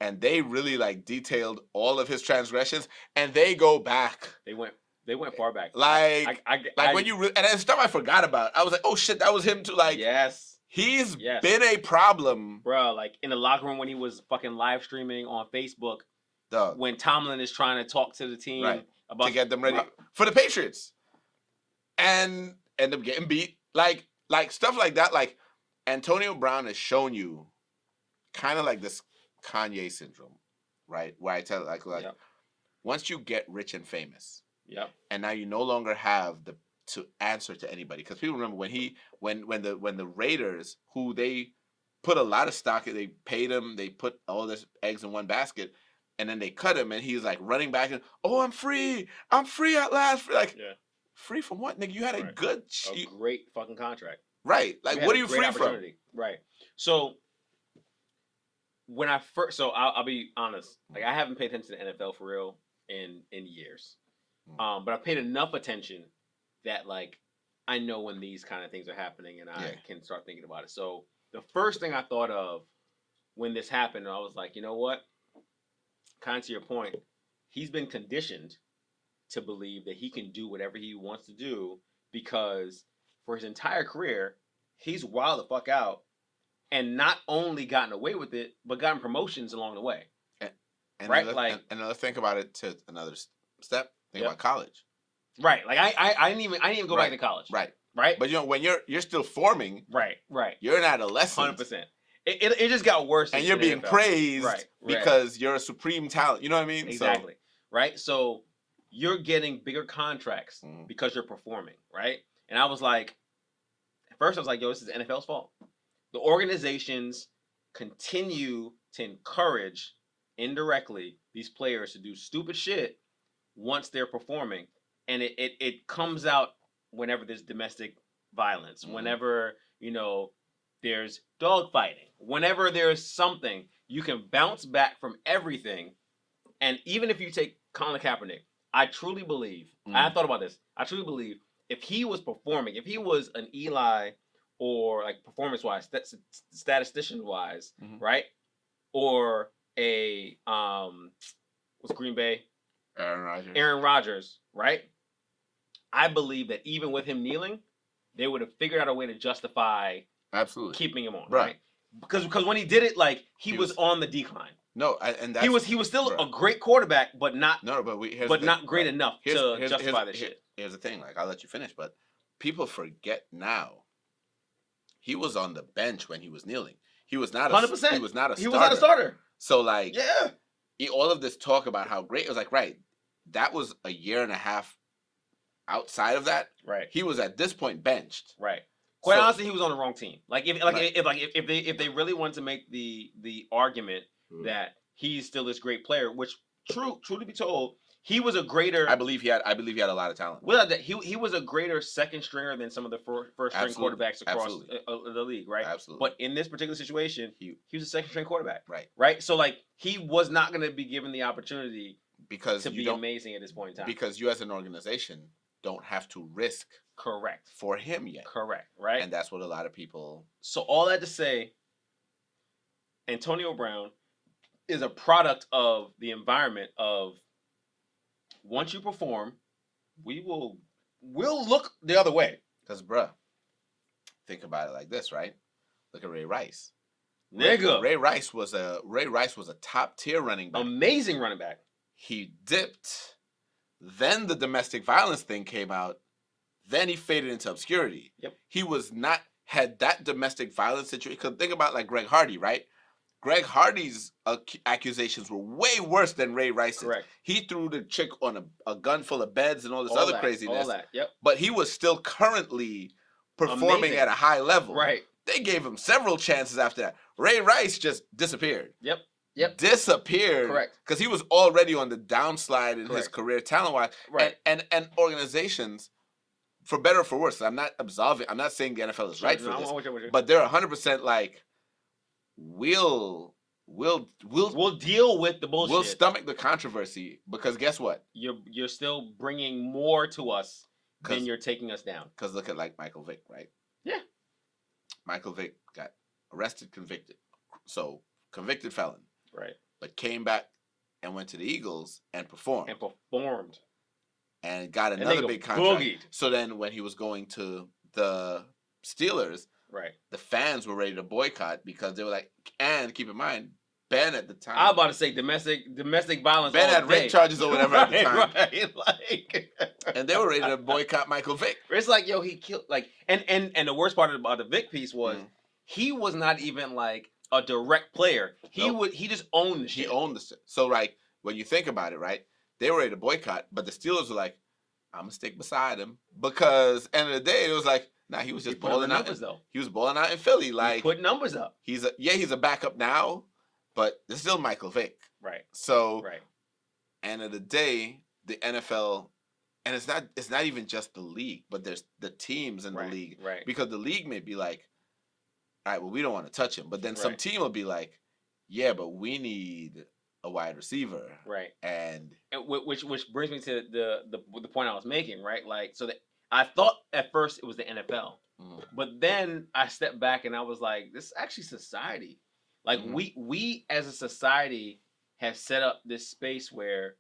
And they really like detailed all of his transgressions, and they go back. They went far back. Like when you and then stuff I forgot about. I was like, oh shit, that was him too. Like, he's been a problem, bro. Like in the locker room when he was fucking live streaming on Facebook, when Tomlin is trying to talk to the team about to get them ready for the Patriots, and end up getting beat. Like stuff like that. Like Antonio Brown has shown you kind of like this Kanye syndrome, right? Where I tell once you get rich and famous, and now you no longer have to answer to anybody, because people remember when the Raiders, who they put a lot of stock in, they paid him, they put all this eggs in one basket, and then they cut him, and he's like running back and I'm free at last. Like, free from what, nigga? You had a great fucking contract, right? Like, what are you free from? Right. So when I first, I'll be honest, like I haven't paid attention to the NFL for real in years, but I paid enough attention that like I know when these kind of things are happening, and I can start thinking about it. So the first thing I thought of when this happened, I was like, you know what? Kind of to your point, he's been conditioned to believe that he can do whatever he wants to do because for his entire career, he's wild the fuck out and not only gotten away with it, but gotten promotions along the way. And right? Another think about it to another step. Think about college. Right. Like I didn't even go back to college. Right. Right. But when you're still forming. Right. You're an adolescent. 100%. It just got worse. And you're being praised because you're a supreme talent. You know what I mean? Exactly. Right. So you're getting bigger contracts because you're performing. Right. And I was like, at first I was like, yo, this is the NFL's fault. The organizations continue to encourage indirectly these players to do stupid shit once they're performing. And it comes out whenever there's domestic violence, whenever, there's dogfighting, whenever there's something, you can bounce back from everything. And even if you take Colin Kaepernick, I truly believe, I thought about this, I truly believe if he was performing, if he was an Eli or like performance-wise, statistician-wise, Mhm. right? Or a what's Green Bay? Aaron Rodgers, right? I believe that even with him kneeling, they would have figured out a way to justify Absolutely keeping him on, Bruh. right? Because when he did it, like he was on the decline. No, and that's, He was still bruh. a great quarterback, but not No, but not great enough to justify this shit. Here's the thing, like I'll let you finish, but people forget now. He was on the bench when he was kneeling. He was not 100%. He was not a starter. He was not a starter. So like, Yeah, all of this talk about how great it was, like, right, that was a year and a half outside of that. right. He was at this point benched. Right. Quite So- honestly, he was on the wrong team. Like Right. if they really wanted to make the argument Mm. that he's still this great player, which true to be told, he was a greater. I believe he had a lot of talent. Without that, he was a greater second stringer than some of the first string Absolutely. quarterbacks across Absolutely. the league, right? Absolutely. But in this particular situation, he was a second string quarterback, Right. right? So like he was not going to be given the opportunity Because to you be don't, amazing at this point in time. because you as an organization don't have to risk Correct. for him yet. Correct. Right. And that's what a lot of people. So all that to say, Antonio Brown is a product of the environment of once you perform, we'll look the other way. Because, bruh, think about it like this, right? Look at Ray Rice. Nigga. Ray Rice was a top tier running back. Amazing running back. He dipped. Then the domestic violence thing came out. Then he faded into obscurity. Yep. He was not had that domestic violence situation. Because think about like Greg Hardy, right? Greg Hardy's accusations were way worse than Ray Rice's. Correct. He threw the chick on a gun full of beds and all this other craziness. All that. Yep. But he was still currently performing Amazing. at a high level. Right. They gave him several chances after that. Ray Rice just disappeared. Yep. Yep. Disappeared. Correct. Because he was already on the downslide in his Correct. career talent-wise. Right. And organizations, for better or for worse, I'm not absolving. I'm not saying the NFL is right for this. But they're 100% like, we'll deal with the bullshit. We'll stomach the controversy because guess what? You're still bringing more to us than you're taking us down. Because look at like Michael Vick, right? Yeah. Michael Vick got arrested, convicted. So convicted felon. Right. But came back and went to the Eagles and performed. And got another big contract. Boogied. So then when he was going to the Steelers, right, the fans were ready to boycott because they were like, and keep in mind, Ben at the time. I was about to say domestic violence. Ben had rape charges or whatever at the time. Right, like, and they were ready to boycott Michael Vick. It's like, yo, he killed and the worst part about the Vick piece was he was not even like a direct player. He just owned the shit. He owned the shit. So like when you think about it, right? They were ready to boycott, but the Steelers were like, I'm gonna stick beside him because end of the day it was like, nah, he was just balling out. He was balling out in Philly. Like he put numbers up. He's a backup now, but it's still Michael Vick. Right. So right. End of the day, the NFL, and it's not even just the league, but there's the teams in the league. Right. Because the league may be like, all right, well, we don't want to touch him. But then some team will be like, yeah, but we need a wide receiver. Right. And which brings me to the point I was making, right? Like, so that I thought at first it was the NFL. But then I stepped back and I was like, this is actually society. Like we as a society have set up this space where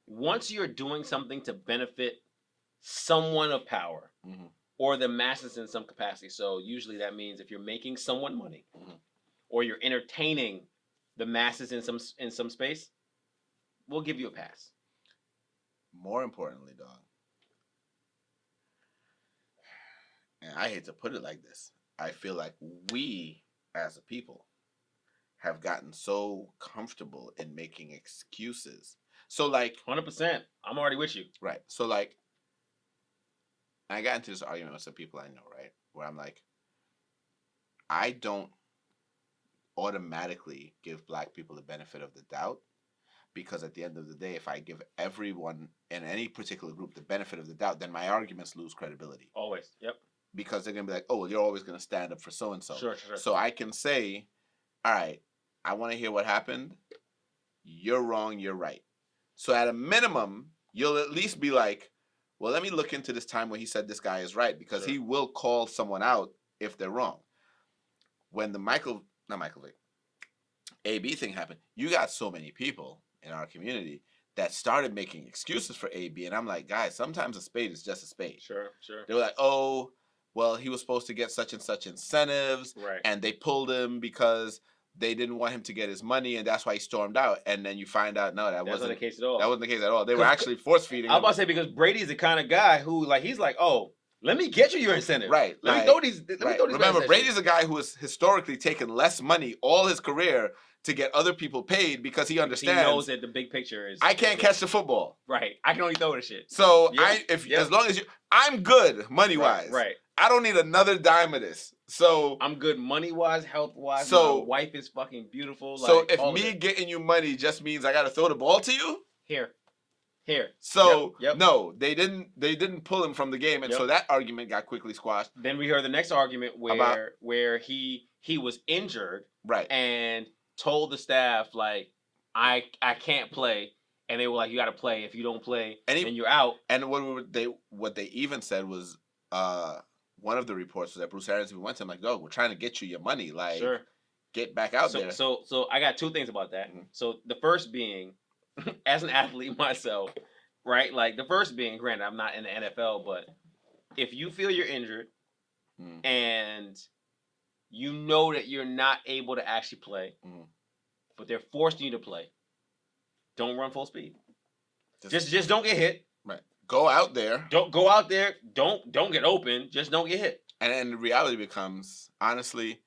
once you're doing something to benefit someone of power or the masses in some capacity. So usually that means if you're making someone money or you're entertaining the masses in some space, we'll give you a pass. More importantly, dog. And I hate to put it like this. I feel like we, as a people, have gotten so comfortable in making excuses. So, like... 100%. I'm already with you. Right. So, like, I got into this argument with some people I know, right? Where I'm like, I don't automatically give black people the benefit of the doubt. Because at the end of the day, if I give everyone in any particular group the benefit of the doubt, then my arguments lose credibility. Always. Yep. Because they're going to be like, oh, well, you're always going to stand up for so-and-so. Sure. So I can say, all right, I want to hear what happened. You're wrong. You're right. So at a minimum, you'll at least be like, well, let me look into this time when he said this guy is right. Because he will call someone out if they're wrong. When the AB thing happened, you got so many people in our community that started making excuses for AB, and I'm like, guys, sometimes a spade is just a spade. Sure. They were like, oh, well, he was supposed to get such and such incentives, Right. and they pulled him because they didn't want him to get his money, and that's why he stormed out. And then you find out, no, that wasn't the case at all. That wasn't the case at all. They were actually force feeding him. I was about to say, because Brady's the kind of guy who, like, he's like, oh, let me get you your incentive. Right. Let me throw these. Remember, Brady's a guy who has historically taken less money all his career to get other people paid because he understands. He knows that the big picture is. I can't catch the football. Right. I can only throw the shit. So as long as I'm good money wise. Right. I don't need another dime of this. So I'm good money wise, health wise. So my wife is fucking beautiful. So like, if me getting you money just means I got to throw the ball to you. Here. So no, they didn't pull him from the game, and so that argument got quickly squashed. Then we heard the next argument where he was injured, right, and told the staff like I can't play, and they were like, you got to play. If you don't play, then you're out. And what they even said was one of the reports was that Bruce Arians went to him like, "No, we're trying to get you your money, like get back out there." So I got two things about that. Mm-hmm. So the first being, as an athlete myself, right? Like the first being, granted, I'm not in the NFL, but if you feel you're injured and you know that you're not able to actually play, but they're forcing you to play, don't run full speed. Just don't get hit. Right. Go out there. Don't go out there. Don't get open. Just don't get hit. And then the reality becomes, honestly,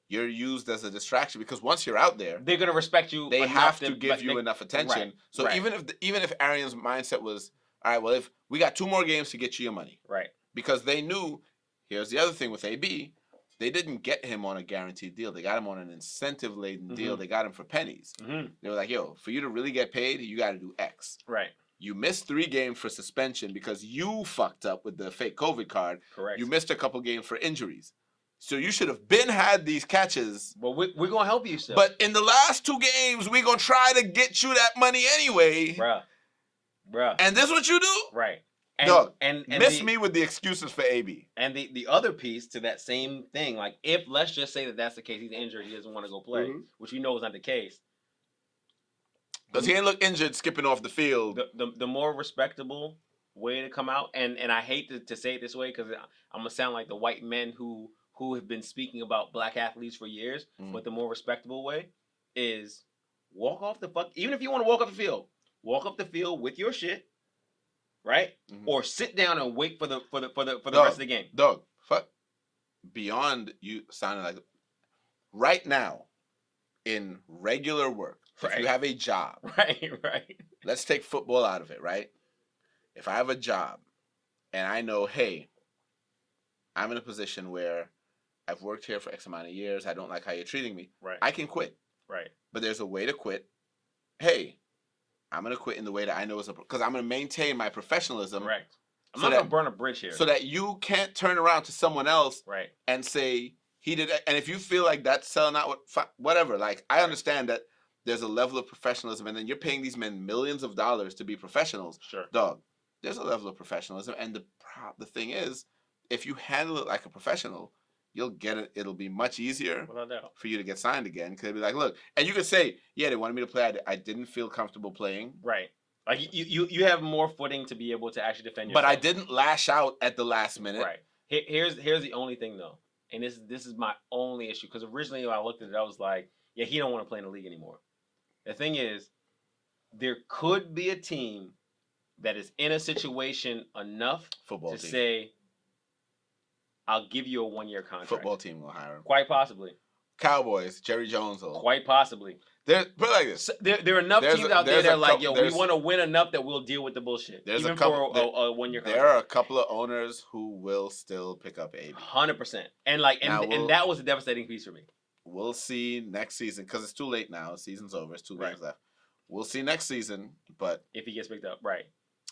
you're used as a distraction because once you're out there, they're gonna respect you. They have to give you enough attention. Right, so even if Arians' mindset was, all right, well, if we got 2 more games to get you your money, right? Because they knew. Here's the other thing with AB. They didn't get him on a guaranteed deal. They got him on an incentive-laden deal. They got him for pennies. They were like, yo, for you to really get paid, you got to do X. Right. You missed 3 games for suspension because you fucked up with the fake COVID card. Correct. You missed a couple games for injuries. So you should have had these catches. Well, we're going to help you still. But in the last 2 games, we're going to try to get you that money anyway. Bruh. And this is what you do? Right. And miss me with the excuses for AB. And the other piece to that same thing, like if let's just say that that's the case, he's injured, he doesn't want to go play, which we know is not the case. Because he ain't look injured skipping off the field. The more respectable way to come out, and I hate to say it this way because I'm going to sound like the white men who have been speaking about black athletes for years, but the more respectable way is walk off the even if you want to walk up the field with your shit. Right? Or sit down and wait for the rest of the game. Dog, fuck. Beyond you sounding like right now in regular work, if you have a job. Right. Let's take football out of it, right? If I have a job and I know, hey, I'm in a position where I've worked here for X amount of years, I don't like how you're treating me. Right. I can quit. Right. But there's a way to quit. Hey, I'm going to quit in the way that I know is because I'm going to maintain my professionalism. Correct. I'm not going to burn a bridge here. So that you can't turn around to someone else and say, he did it. And if you feel like that's selling out, whatever, like, I understand that there's a level of professionalism, and then you're paying these men millions of dollars to be professionals. Sure. Dog, there's a level of professionalism. And the thing is, if you handle it like a professional, you'll get it. It'll be much easier for you to get signed again. Because they'll be like, look, and you could say, yeah, they wanted me to play. I didn't feel comfortable playing. Right. Like you have more footing to be able to actually defend yourself. But I didn't lash out at the last minute. Right. Here's the only thing though, and this is my only issue, because originally when I looked at it, I was like, yeah, he don't want to play in the league anymore. The thing is, there could be a team that is in a situation enough to say, I'll give you a 1-year contract. Football team will hire him. Quite possibly. Cowboys, Jerry Jones will. Quite possibly. Put it like this. There are enough teams out there that are like, yo, we want to win enough that we'll deal with the bullshit. For a 1-year contract. There are a couple of owners who will still pick up AB. 100%. And that was a devastating piece for me. We'll see next season, because it's too late now. The season's over. It's 2 games left. We'll see next season, but if he gets picked up, right.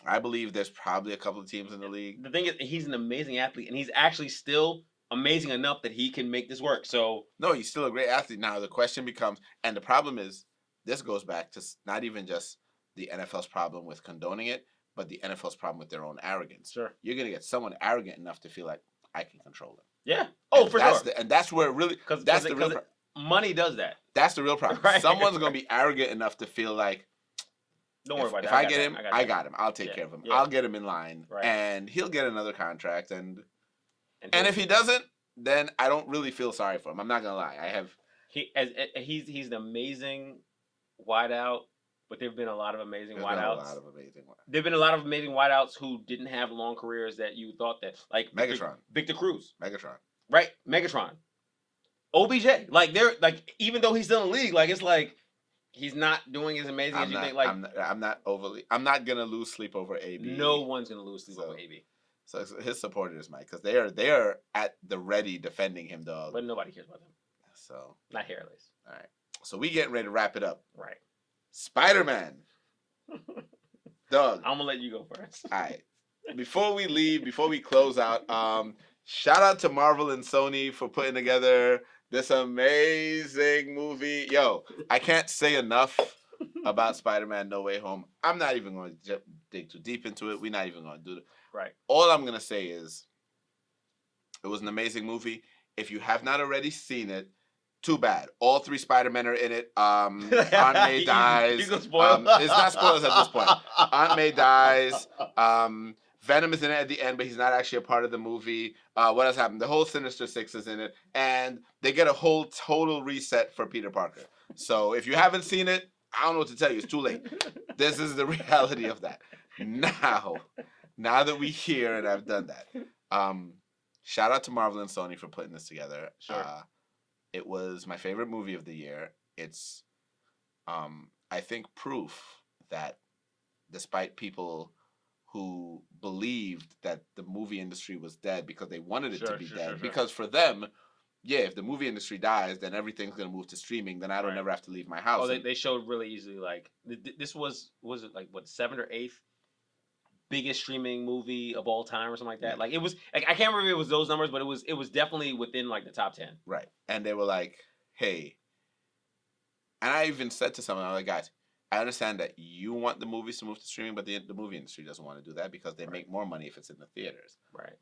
I believe there's probably a couple of teams in the league. The thing is, he's an amazing athlete, and he's actually still amazing enough that he can make this work. So no, he's still a great athlete. Now the question becomes, and the problem is, this goes back to not even just the NFL's problem with condoning it, but the NFL's problem with their own arrogance. Sure. You're gonna get someone arrogant enough to feel like, I can control him. Yeah. Oh, And for that's sure. and that's where it really that's the real money does that. That's the real problem. Right. Someone's gonna be arrogant enough to feel like, Don't worry about if that. I get him, I got him. I'll take care of him. Yeah. I'll get him in line, Right. and he'll get another contract. And if he doesn't, then I don't really feel sorry for him. I'm not gonna lie. He's an amazing wideout, but there've been a lot of amazing wideouts. There've been a lot of amazing wideouts who didn't have long careers that you thought that, like Megatron, Victor Cruz, right? Megatron, OBJ. Like they're like, even though he's still in the league, like it's like he's not doing as amazing as you think. Like I'm not gonna lose sleep over AB. No one's gonna lose sleep over AB. So his supporters might, because they are at the ready defending him, dog. But nobody cares about them. So not here at least. All right. So we getting ready to wrap it up. Right. Spider-Man. Doug. I'm gonna let you go first. All right. Before we leave, before we close out, shout out to Marvel and Sony for putting together this amazing movie. Yo, I can't say enough about Spider-Man No Way Home. I'm not even going to dig too deep into it. We're not even going to do it. Right. All I'm going to say is it was an amazing movie. If you have not already seen it, too bad. All 3 Spider-Men are in it. Aunt May dies. You can spoil. It's not spoilers at this point. Aunt May dies. Venom is in it at the end, but he's not actually a part of the movie. What else happened? The whole Sinister Six is in it. And they get a whole total reset for Peter Parker. So if you haven't seen it, I don't know what to tell you. It's too late. This is the reality of that. Now that we're here and I've done that, shout out to Marvel and Sony for putting this together. Sure. It was my favorite movie of the year. It's, I think, proof that despite people who believed that the movie industry was dead because they wanted it to be dead, because for them, yeah, if the movie industry dies, then everything's going to move to streaming. Then I don't ever have to leave my house. Oh, they showed really easily, like, this was it like, what, 7th or 8th biggest streaming movie of all time or something like that. Like, it was, like, I can't remember if it was those numbers, but it was definitely within, like, the top 10. Right. And they were like, hey, and I even said to someone, I was like, guys, I understand that you want the movies to move to streaming, but the movie industry doesn't want to do that because they make more money if it's in the theaters. Right.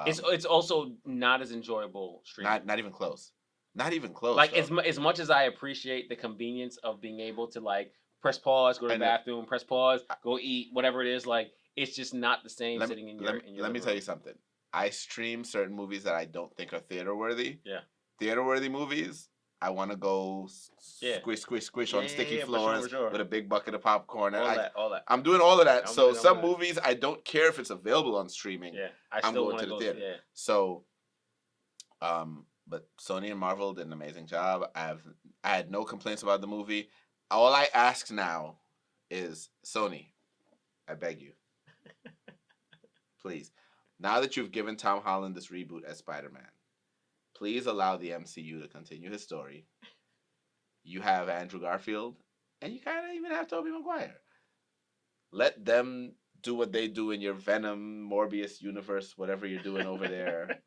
It's also not as enjoyable streaming. Not even close. Not even close. Like, as much as I appreciate the convenience of being able to, like, press pause, go to the bathroom, press pause, go eat, whatever it is, like, it's just not the same sitting in your Let me tell you something. I stream certain movies that I don't think are theater worthy. Yeah. Theater worthy movies, I want to go squish on sticky floors with a big bucket of popcorn. All that. I'm doing all of that. So some movies, I don't care if it's available on streaming. Yeah. I'm going to the theater. Yeah. So, but Sony and Marvel did an amazing job. I had no complaints about the movie. All I ask now is, Sony, I beg you, please, now that you've given Tom Holland this reboot as Spider-Man, please allow the MCU to continue his story. You have Andrew Garfield, and you kind of even have Tobey Maguire. Let them do what they do in your Venom, Morbius universe, whatever you're doing over there.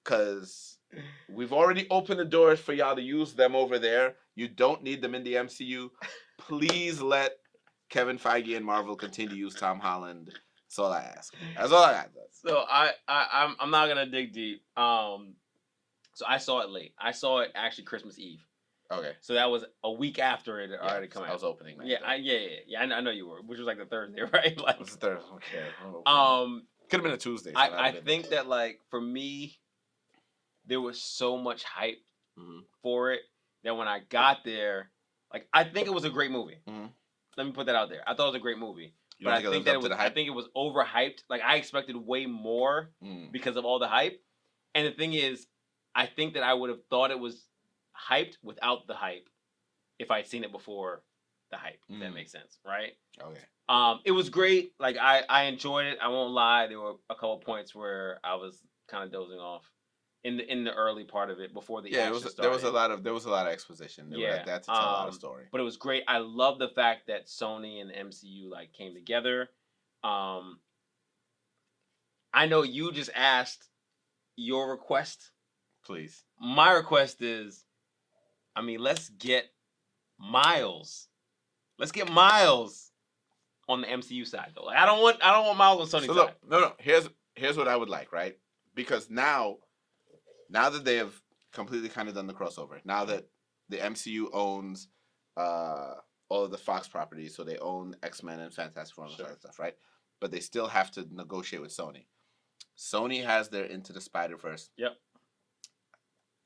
Because we've already opened the doors for y'all to use them over there. You don't need them in the MCU. Please let Kevin Feige and Marvel continue to use Tom Holland. That's all I ask. That's all I got. So I'm not gonna dig deep. So I saw it late. I saw it actually Christmas Eve. Okay. So that was a week after it already come out. I was opening. Yeah, I know you were, which was like the Thursday, right? Like, it was the Thursday. Okay. Could have been a Tuesday. So I think that, like, for me, there was so much hype for it that when I got there, like, I think it was a great movie. Mm-hmm. Let me put that out there. I thought it was a great movie. But I think it was overhyped. Like, I expected way more because of all the hype. And the thing is, I think that I would have thought it was hyped without the hype if I'd seen it before the hype. If that makes sense, right? Okay. It was great. Like, I enjoyed it. I won't lie. There were a couple points where I was kind of dozing off in the early part of it before the action started. There was a lot of exposition. That's to tell a lot of story. But it was great. I love the fact that Sony and the MCU like came together. I know you just asked your request. Please. My request is, I mean, let's get Miles. Let's get Miles on the MCU side though. Like, I don't want Miles on Sony's side. No. Here's what I would like, right? because now that they have completely kind of done the crossover, now that the MCU owns all of the Fox properties, so they own X-Men and Fantastic Four and all that stuff, right? But they still have to negotiate with Sony. Sony has their Into the Spider-Verse. Yep.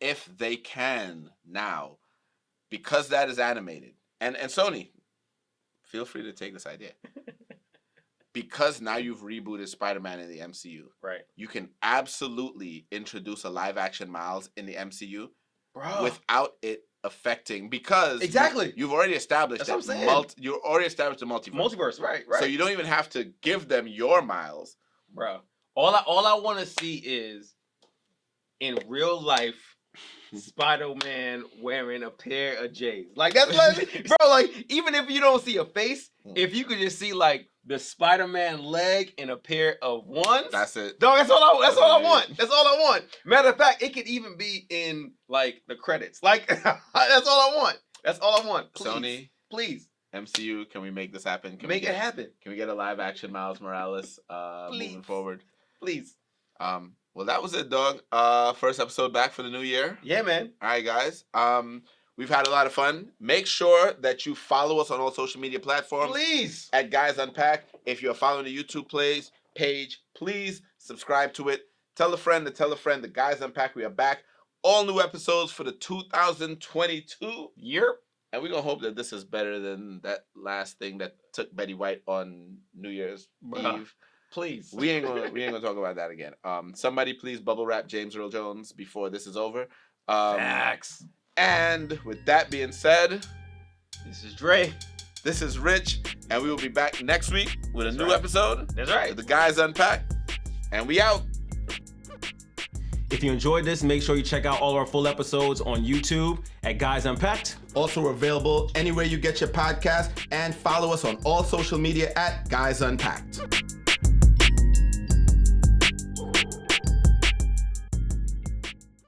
If they can now, because that is animated, and Sony, feel free to take this idea. Because now you've rebooted Spider-Man in the MCU, right? You can absolutely introduce a live-action Miles in the MCU, bro, without it affecting, because you've already established That's what I'm saying. You already established the multiverse, right? So you don't even have to give them your Miles, bro. All I want to see is in real life Spider-Man wearing a pair of J's. Like that's what bro. Like even if you don't see a face, if you could just see like the Spider-Man leg and a pair of ones, that's it. Dog, that's all I want. That's all I want. Matter of fact, it could even be in like the credits. Like that's all I want. That's all I want. Please. Sony, please. MCU, can we make this happen? Make it happen. Can we get a live action Miles Morales moving forward? Please. Well, that was it, dog. First episode back for the new year. Yeah, man. All right, guys. We've had a lot of fun. Make sure that you follow us on all social media platforms. Please. At Guys Unpacked. If you're following the YouTube page, please subscribe to it. Tell a friend to tell a friend. The Guys Unpacked, we are back. All new episodes for the 2022 year. And we're going to hope that this is better than that last thing that took Betty White on New Year's Eve. Please. We ain't gonna talk about that again. Somebody please bubble wrap James Earl Jones before this is over. Facts. And with that being said, this is Dre. This is Rich, and we will be back next week with a new episode. That's right. Of The Guys Unpacked, and we out. If you enjoyed this, make sure you check out all our full episodes on YouTube at Guys Unpacked. Also available anywhere you get your podcast, and follow us on all social media at Guys Unpacked.